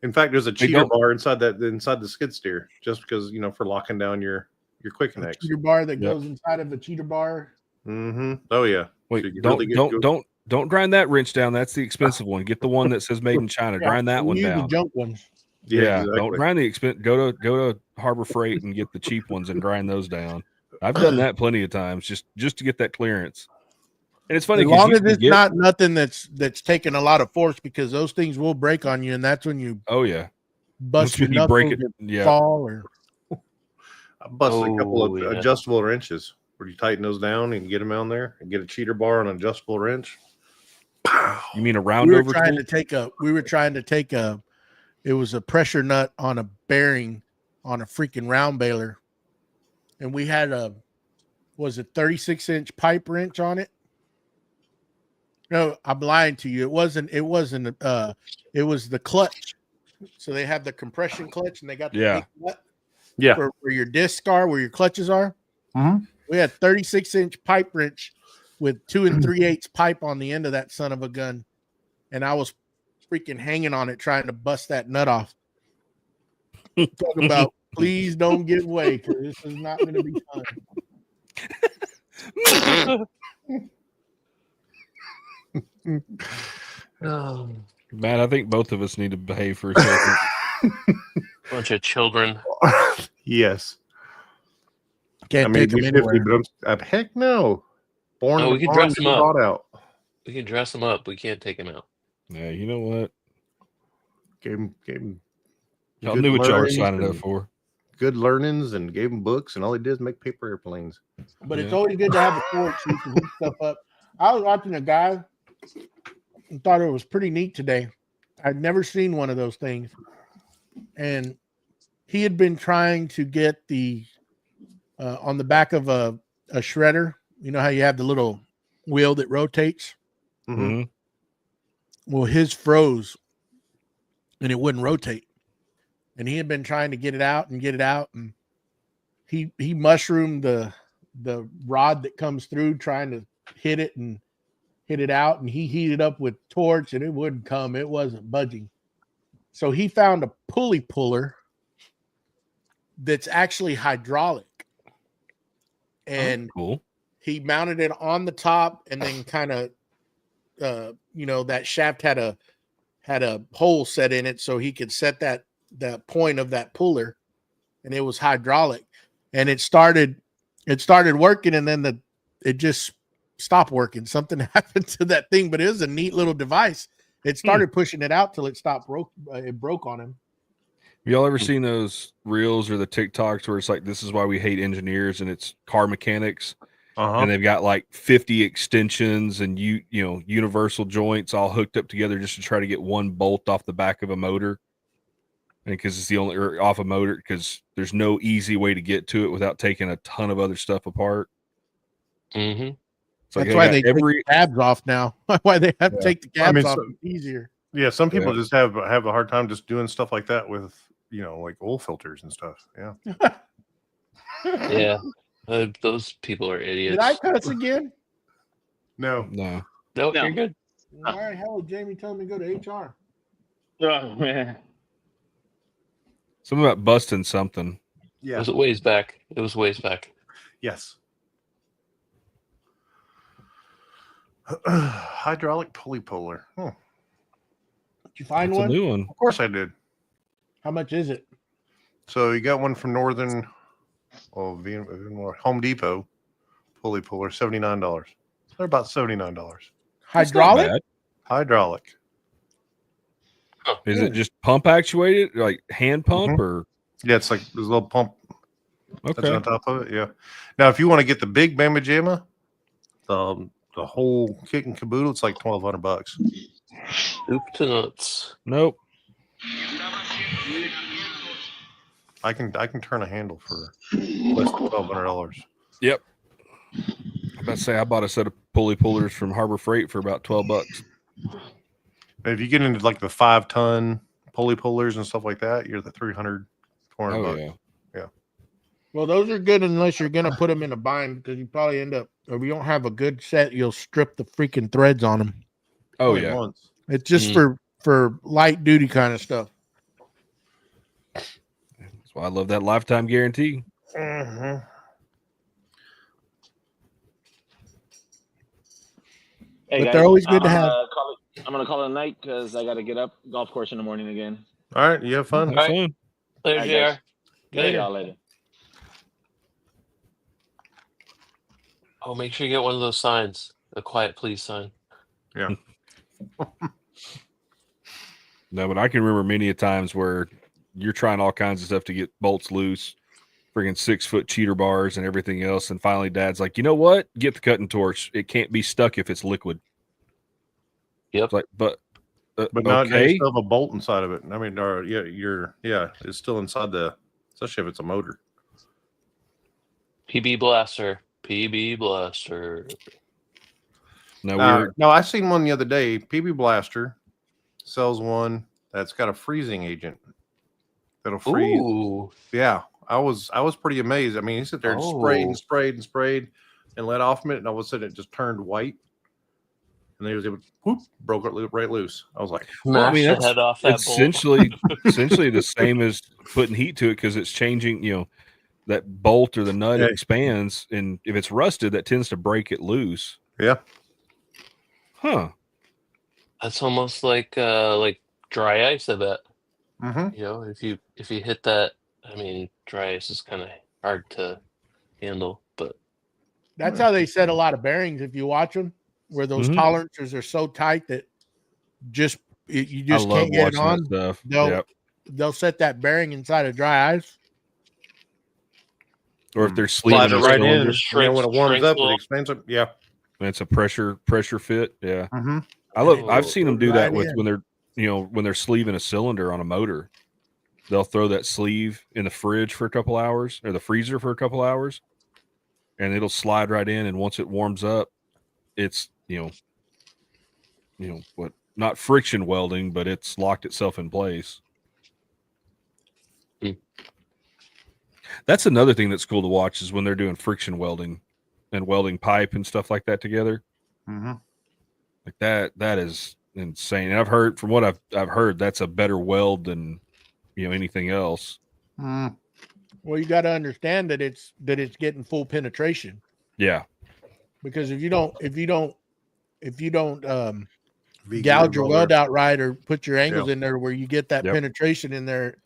In fact, there's a They cheater don't- bar inside the skid steer, just because for locking down your quick A connects. cheater bar that Yep. goes inside of a cheater bar. Mm-hmm. Oh yeah. Wait, So you don't really get- don't grind that wrench down. That's the expensive one. Get the one that says made in China. Yeah, Grind that we one use down. the junk ones. Yeah, exactly. don't grind the expense. Go to Harbor Freight and get the cheap ones and grind those down. I've done that plenty of times just to get that clearance. And it's funny As 'cause long you as can it's get- not nothing that's taking a lot of force, because those things will break on you, and that's when you Oh yeah, bust Once your you break knuckles it. or Yeah, fall or I busted a couple of Oh, yeah. adjustable wrenches where you tighten those down and get them on there and get a cheater bar on an adjustable wrench. you mean a we round were over trying tool? to take a it was a pressure nut on a bearing on a freaking round baler, and we had a 36-inch pipe wrench on it. No, I'm lying to you. It wasn't it was the clutch. So they have the compression clutch, and they got the Yeah. big nut Yeah. for where your discs are, where your clutches are. Mhm. We had 36-inch pipe wrench with 2 3/8 pipe on the end of that son of a gun, and I was freaking hanging on it trying to bust that nut off. Talking about, please don't give way, because this is not going to be fun. Oh, Matt, I think both of us need to behave for a second. bunch of children. Yes. Can't I mean, take them be 50, anywhere. but heck no. Born Oh, in we the can barn, dress 'em never up. brought out. We can dress them up. We can't take them out. Yeah, you know what? Gave him Y'all good knew what y'all were learnings signing up and for. good learnings and gave him books, and all he did is make paper airplanes. But it's Yeah. always good to have a torch so you can hook stuff up. I was watching a guy and thought it was pretty neat today. I'd never seen one of those things. And he had been trying to get the on the back of a shredder. You know how you have the little wheel that rotates? Mhm. Mhm. Well, his froze and it wouldn't rotate. And he had been trying to get it out, and he mushroomed the rod that comes through, trying to hit it out, and he heated up with torch, and it wouldn't come. It wasn't budging. So he found a pulley puller that's actually hydraulic, and Cool. he mounted it on the top, and then kind of that shaft had a hole set in it, so he could set that point of that puller, and it was hydraulic, and it started working, and then it just stopped working. Something happened to that thing, but it was a neat little device. It started pushing it out till it stopped. It broke on him. Have y'all ever seen those reels or the TikToks where it's like, this is why we hate engineers, and it's car mechanics, and they've got like 50 extensions and universal joints all hooked up together just to try to get one bolt off the back of a motor, and because it's the only or off a motor, because there's no easy way to get to it without taking a ton of other stuff apart. Mm-hmm. It's like That's why got they take the cabs off now. Why they have to take the cabs off? It's easier. Yeah, some people just have a hard time just doing stuff like that with like oil filters and stuff. Yeah. Yeah. Those people are idiots. Did I cuss again? No. No. No, No. you're good. Why the hell is Jamie telling me to go to HR? Oh man. Something about busting something. It Yeah. was a ways back. It was ways back. Yes. Hydraulic pulley puller. Did you find It's a one? new one. Of course I did. How much is it? So you got one from Northern Home Depot pulley puller, $79. They're about $79. It's not Hydraulic? bad. Hydraulic. Is it just pump actuated, like hand pump, or Yeah, it's like this little pump that's okay? on top of it. Yeah. Now, if you want to get the big Bama Jamma, the whole kit and caboodle, it's like $1,200. Soup to nuts. Nope. I can turn a handle for less than $1,200. Yep. I'm about to say I bought a set of pulley pullers from Harbor Freight for about $12. If you get into like the 5-ton pulley pullers and stuff like that, you're the $300, $400. Oh yeah. Well, those are good unless you're going to put them in a bind, because you probably end up, if you don't have a good set, you'll strip the freaking threads on them. Oh Only yeah. once. It's just for light duty kind of stuff. That's why I love that lifetime guarantee. Mm-hmm. Hey, But they're always good to have. I'm gonna call it a night because I got to get up golf course in the morning again. All right, you have fun. Have All right. fun. Later, All right, guys. JR. Later, y'all later. Oh, make sure you get one of those signs, a quiet please sign. Yeah. No, but I can remember many a times where you're trying all kinds of stuff to get bolts loose, friggin' 6-foot cheater bars and everything else, and finally Dad's like, you know what? Get the cutting torch. It can't be stuck if it's liquid. Yep. It's like, but But now you okay. still have a bolt inside of it. I mean, or it's still inside the, especially if it's a motor. PB Blaster. PB Blaster. No, we're No, I seen one the other day. PB Blaster sells one that's got a freezing agent that'll freeze. Ooh. Yeah, I was pretty amazed. I mean, he sat there and sprayed Oh. and sprayed and sprayed and let off a minute, and all of a sudden it just turned white, and they was able to whoop, broke it right loose. I was like, well, I mean, Smash that's the head off that bolt. essentially the same as putting heat to it because it's changing. You know, that bolt or the nut Yeah. expands, and if it's rusted, that tends to break it loose. yeah, Huh? That's almost like dry ice, I bet. mm-hmm. You know, if you hit that, I mean, dry ice is kind of hard to handle, but That's how they set a lot of bearings. If you watch them, where those Mhm. tolerances are so tight that you I just love can't get it watching on. that stuff. They'll Yep. they'll set that bearing inside of dry ice. Or if they're Slide sleeving it a right in, cylinder, and then Shrinks- when it warms shrinks up, little. it expands up. Yeah, and it's a pressure fit. Yeah. mm-hmm. I've seen them do Right that with in. when they're sleeving a cylinder on a motor. They'll throw that sleeve in the fridge for a couple hours or the freezer for a couple hours, and it'll slide right in. And once it warms up, it's what, not friction welding, but it's locked itself in place. Hmm. That's another thing that's cool to watch is when they're doing friction welding and welding pipe and stuff like that together. Mm-hmm. Like that is insane. And I've heard from what I've heard that's a better weld than anything else. Mm. Well, you got to understand that it's getting full penetration, Yeah. because if you don't V-gear gouge your welder. weld out right or put your angles in there where you get that Yep. penetration in there,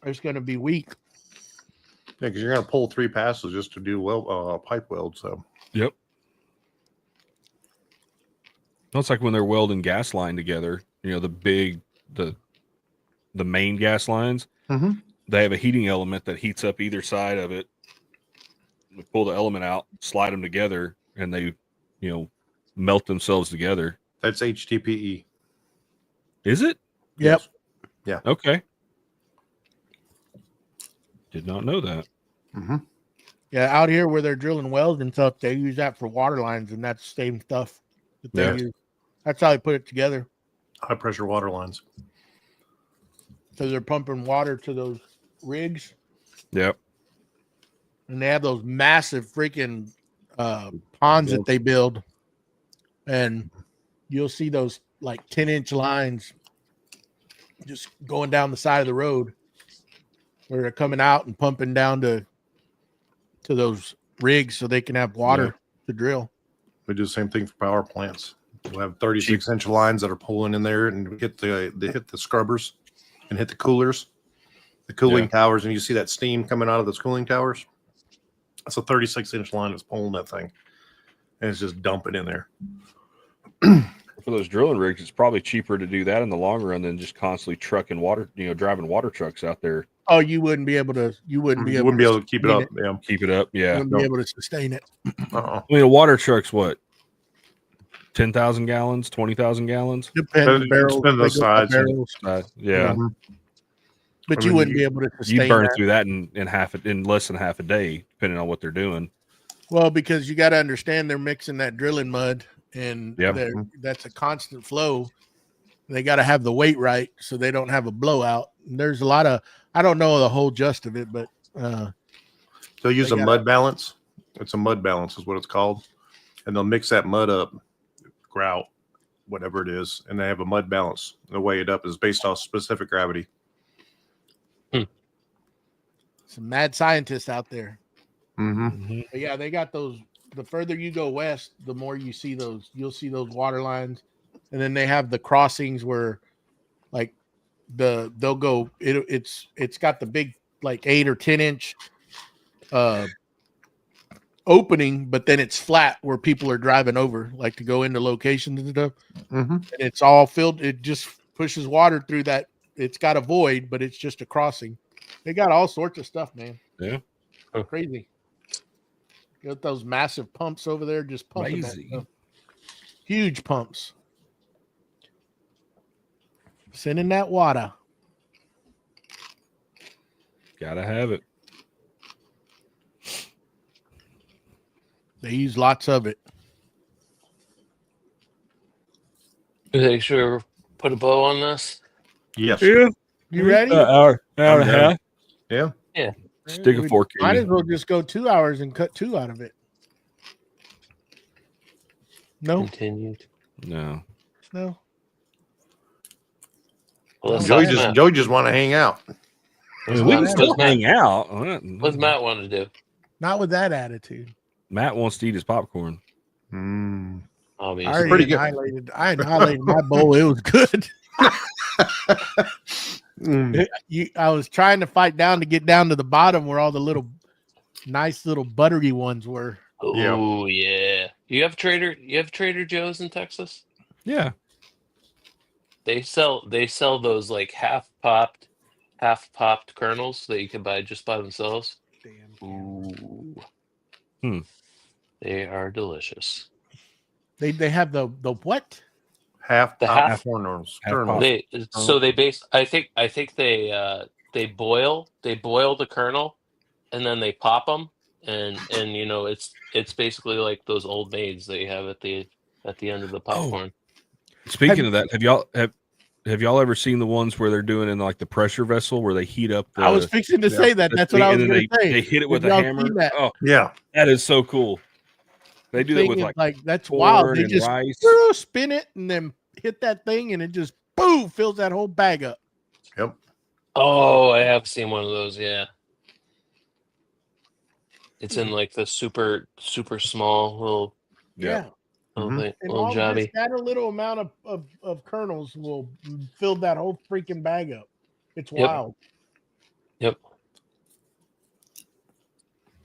it's going to be weak. Yeah, because you're gonna pull 3 passes just to do pipe weld. So Yep. Well, it's like when they're welding gas line together, the main gas lines, Mhm. they have a heating element that heats up either side of it. We pull the element out, slide them together, and they, melt themselves together. that's HDPE. Is it? Yep. Okay. Did not know that. Mm-hmm. Yeah, out here where they're drilling wells and stuff, they use that for water lines, and that's the same stuff that they Yeah. use. That's how they put it together. High pressure water lines. So they're pumping water to those rigs, Yep. and they have those massive freaking ponds that they build, and you'll see those like 10-inch lines just going down the side of the road where they're coming out and pumping down to those rigs so they can have water to drill. We do the same thing for power plants. We'll have 36-inch lines that are pulling in there and hit the scrubbers and hit the coolers, the cooling towers, and you see that steam coming out of those cooling towers. That's a 36-inch line that's pulling that thing, and it's just dumping in there. For those drilling rigs, it's probably cheaper to do that in the long run than just constantly trucking water, driving water trucks out there. Oh, you wouldn't be able to. You wouldn't be able to keep it sustain up. Yeah. Keep it up. Yeah. Wouldn't be able to sustain it. Uh-uh. I mean, a water truck's what? 10,000 gallons, 20,000 gallons? Depends. It Barrels, depends on the big size. barrels, Yeah. Mhm. but I you mean, wouldn't be able to sustain You burn that. through that in less than half a day, depending on what they're doing. Well, because you got to understand they're mixing that drilling mud, and Yep. that's a constant flow. They got to have the weight right so they don't have a blowout. And there's a lot of, I don't know the whole gist of it, but They'll use They a gotta- mud balance. It's a mud balance is what it's called. And they'll mix that mud up, grout, whatever it is, and they have a mud balance. The way it up is based off specific gravity. some mad scientists out there. Mm-hmm. But yeah, they got those. The further you go west, the more you see those. You'll see those water lines, and then they have the crossings where, like, they'll go. It's got the big like 8 or 10 inch opening, but then it's flat where people are driving over, like to go into locations and stuff. Mm-hmm. And it's all filled. It just pushes water through that. It's got a void, but it's just a crossing. They got all sorts of stuff, man. Yeah. Crazy. Got those massive pumps over there, just pumping that Crazy. stuff. Huge pumps. Sending that water. Gotta have it. They use lots of it. They should put a bow on this. Yes. Yeah. You ready? Hour I'm and a done. half. Yeah. Stick a fork in Might you. as well just go 2 hours and cut 2 out of it. No, Continued. No. no. Well, let's Joey ask Matt. just want to hang out. I mean, we can What's still Matt- hang out. What's Matt want to do? Not with that attitude. Matt wants to eat his popcorn. Mm. I Obviously. already pretty good. I annihilated my bowl. It was good. Mm. I was trying to fight down to get down to the bottom where all the little nice little buttery ones were. Yeah. Oh yeah. You have Trader Joe's in Texas? Yeah. They sell those like half popped kernels that you can buy just by themselves. Damn. Ooh. Hmm. They are delicious. They have the what? Half The pop half- kernels. half Kernels. pop. They I think they boil the kernel and then they pop them and you know it's basically like those old maids that you have at the end of the popcorn. Speaking of that, have y'all ever seen the ones where they're doing in like the pressure vessel where they heat up the I was fixing to say that. the That's what I thing, was and going then to say. they hit it with Have a y'all hammer. seen that? Oh, Yeah. that is so cool. They do that Thing with is, like that's corn wild. They and just rice. spin it and then hit that thing and it just boom fills that whole bag up. Yep. Oh, I have seen one of those, yeah. It's in like the super small little Yeah. little, Mhm. thing, And little all jobby. just that a little amount of kernels will fill that whole freaking bag up. It's Yep. wild. Yep.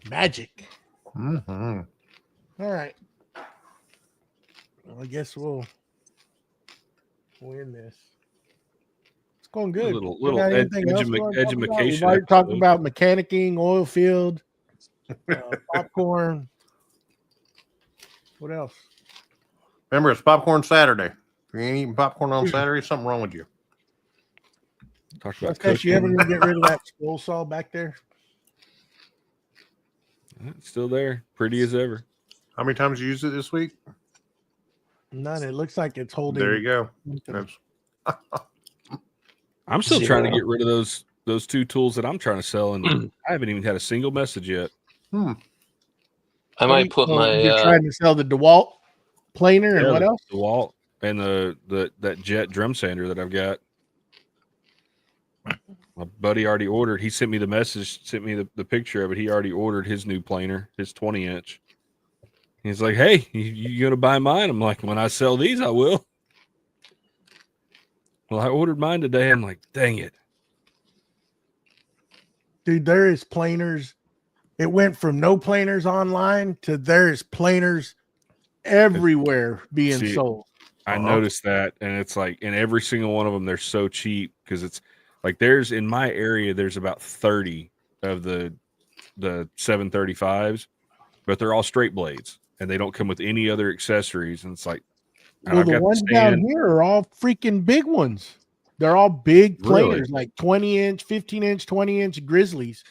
Magic. Mm-hmm. All right. Well, I guess we'll win this. It's going good. Little We got anything else we wanna talk about? We've already talked episode. about mechanicking, oil field, popcorn. What else? Remember, it's popcorn Saturday. If you ain't eating popcorn on Saturday, something wrong with you. Talk about Mustache, you ever cooking. gonna get rid of that scroll saw back there? It's still there, pretty as ever. How many times you used it this week? None. It looks like it's holding. There you go. momentum. That's- I'm still trying to Zero. get rid of those two tools that I'm trying to sell, and I haven't even had a single message yet. I might put my You're trying to sell the DeWalt planer and Yeah, what else? The Walt and that Jet drum sander that I've got. My buddy already ordered. He sent me the message, sent me the picture of it. He already ordered his new planer, his 20-inch. He's like, "Hey, you gonna buy mine?" I'm like, "When I sell these, I will." Well, I ordered mine today. I'm like, "Dang it!" Dude, there is planers. It went from no planers online to there's planers everywhere being See, sold. I noticed that, and it's like in every single one of them, they're so cheap because it's like there's in my area, there's about 30 of the 735s, but they're all straight blades and they don't come with any other accessories. And it's like, and Well, I've the got ones the down stand. here are all freaking big ones. They're all big Really? planers, like 20-inch, 15-inch, 20-inch Grizzlies.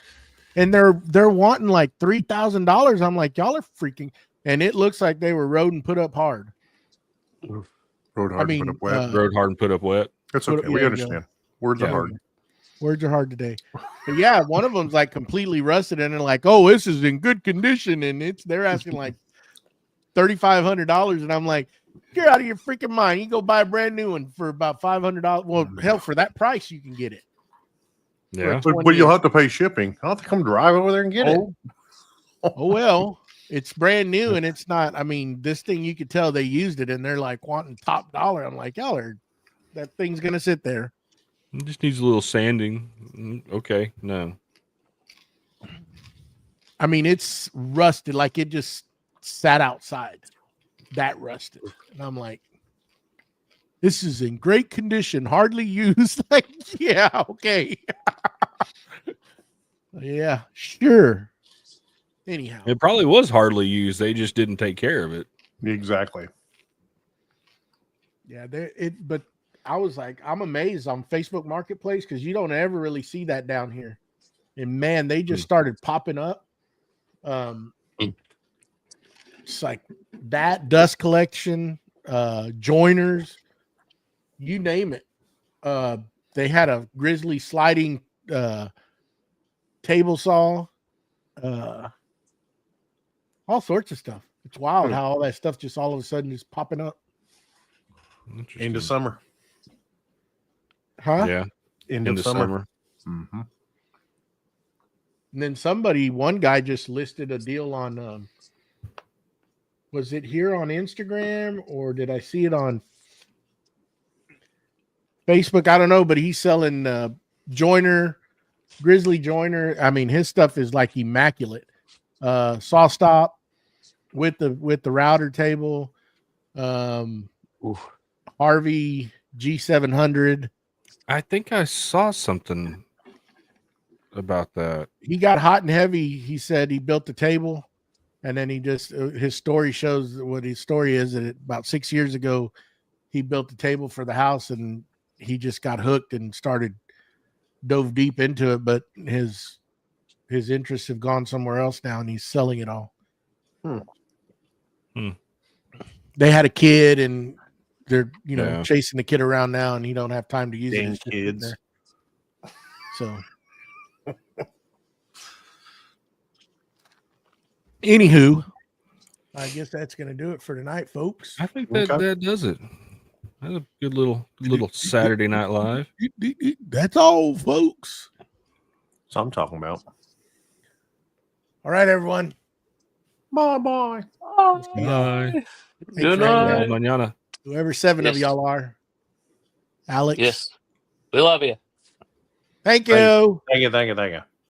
And they're wanting like $3,000. I'm like, y'all are freaking, and it looks like they were rode and put up hard. Road hard I mean, put up wet. Road hard and put up wet. That's put- okay. We yeah, understand. Words Yeah. are hard. Words are hard today. But yeah, one of them's like completely rusted, and they're like, "Oh, this is in good condition," and they're asking like $3,500, and I'm like, "You're out of your freaking mind! You go buy a brand new one for about $500. Well, hell, for that price, you can get it." Yeah. But you'll have to pay shipping. I'll have to come drive over there and get it. Oh well, it's brand new, and it's not. I mean, this thing you could tell they used it, and they're like wanting top dollar. I'm like, y'all are. That thing's gonna sit there. It just needs a little sanding. Okay. No. I mean, it's rusted, like it just sat outside. That rusted. And I'm like, this is in great condition, hardly used. Like, yeah, okay. Yeah, sure. Anyhow. It probably was hardly used. They just didn't take care of it. Exactly. Yeah, but I was like, I'm amazed on Facebook Marketplace because you don't ever really see that down here. And man, they just started popping up. It's like that dust collection, joiners, you name it. They had a Grizzly sliding table saw, all sorts of stuff. It's wild how all that stuff just all of a sudden is popping up. Into summer. Huh? Yeah. Into summer. Mm-hmm. And then one guy just listed a deal on, was it here on Instagram or did I see it on Facebook? I don't know, but he's selling Grizzly joiner. I mean, his stuff is like immaculate. Saw stop with the router table. Harvey G700. I think I saw something about that. He got hot and heavy. He said he built the table, and then he just his story shows what his story is. That about 6 years ago, he built the table for the house, and he just got hooked and dove deep into it. But his interests have gone somewhere else now, and he's selling it all. They had a kid, and they're chasing the kid around now, and he don't have time to use Dang it. kids. So, anywho, I guess that's gonna do it for tonight, folks. I think that does it. That's a good little Saturday Night Live. That's all, folks. So I'm talking about. All right, everyone. Bye. Bye. Good night. Mañana. Whoever 7 of y'all are. Alex. Yes. We love you. Thank you. Thank you.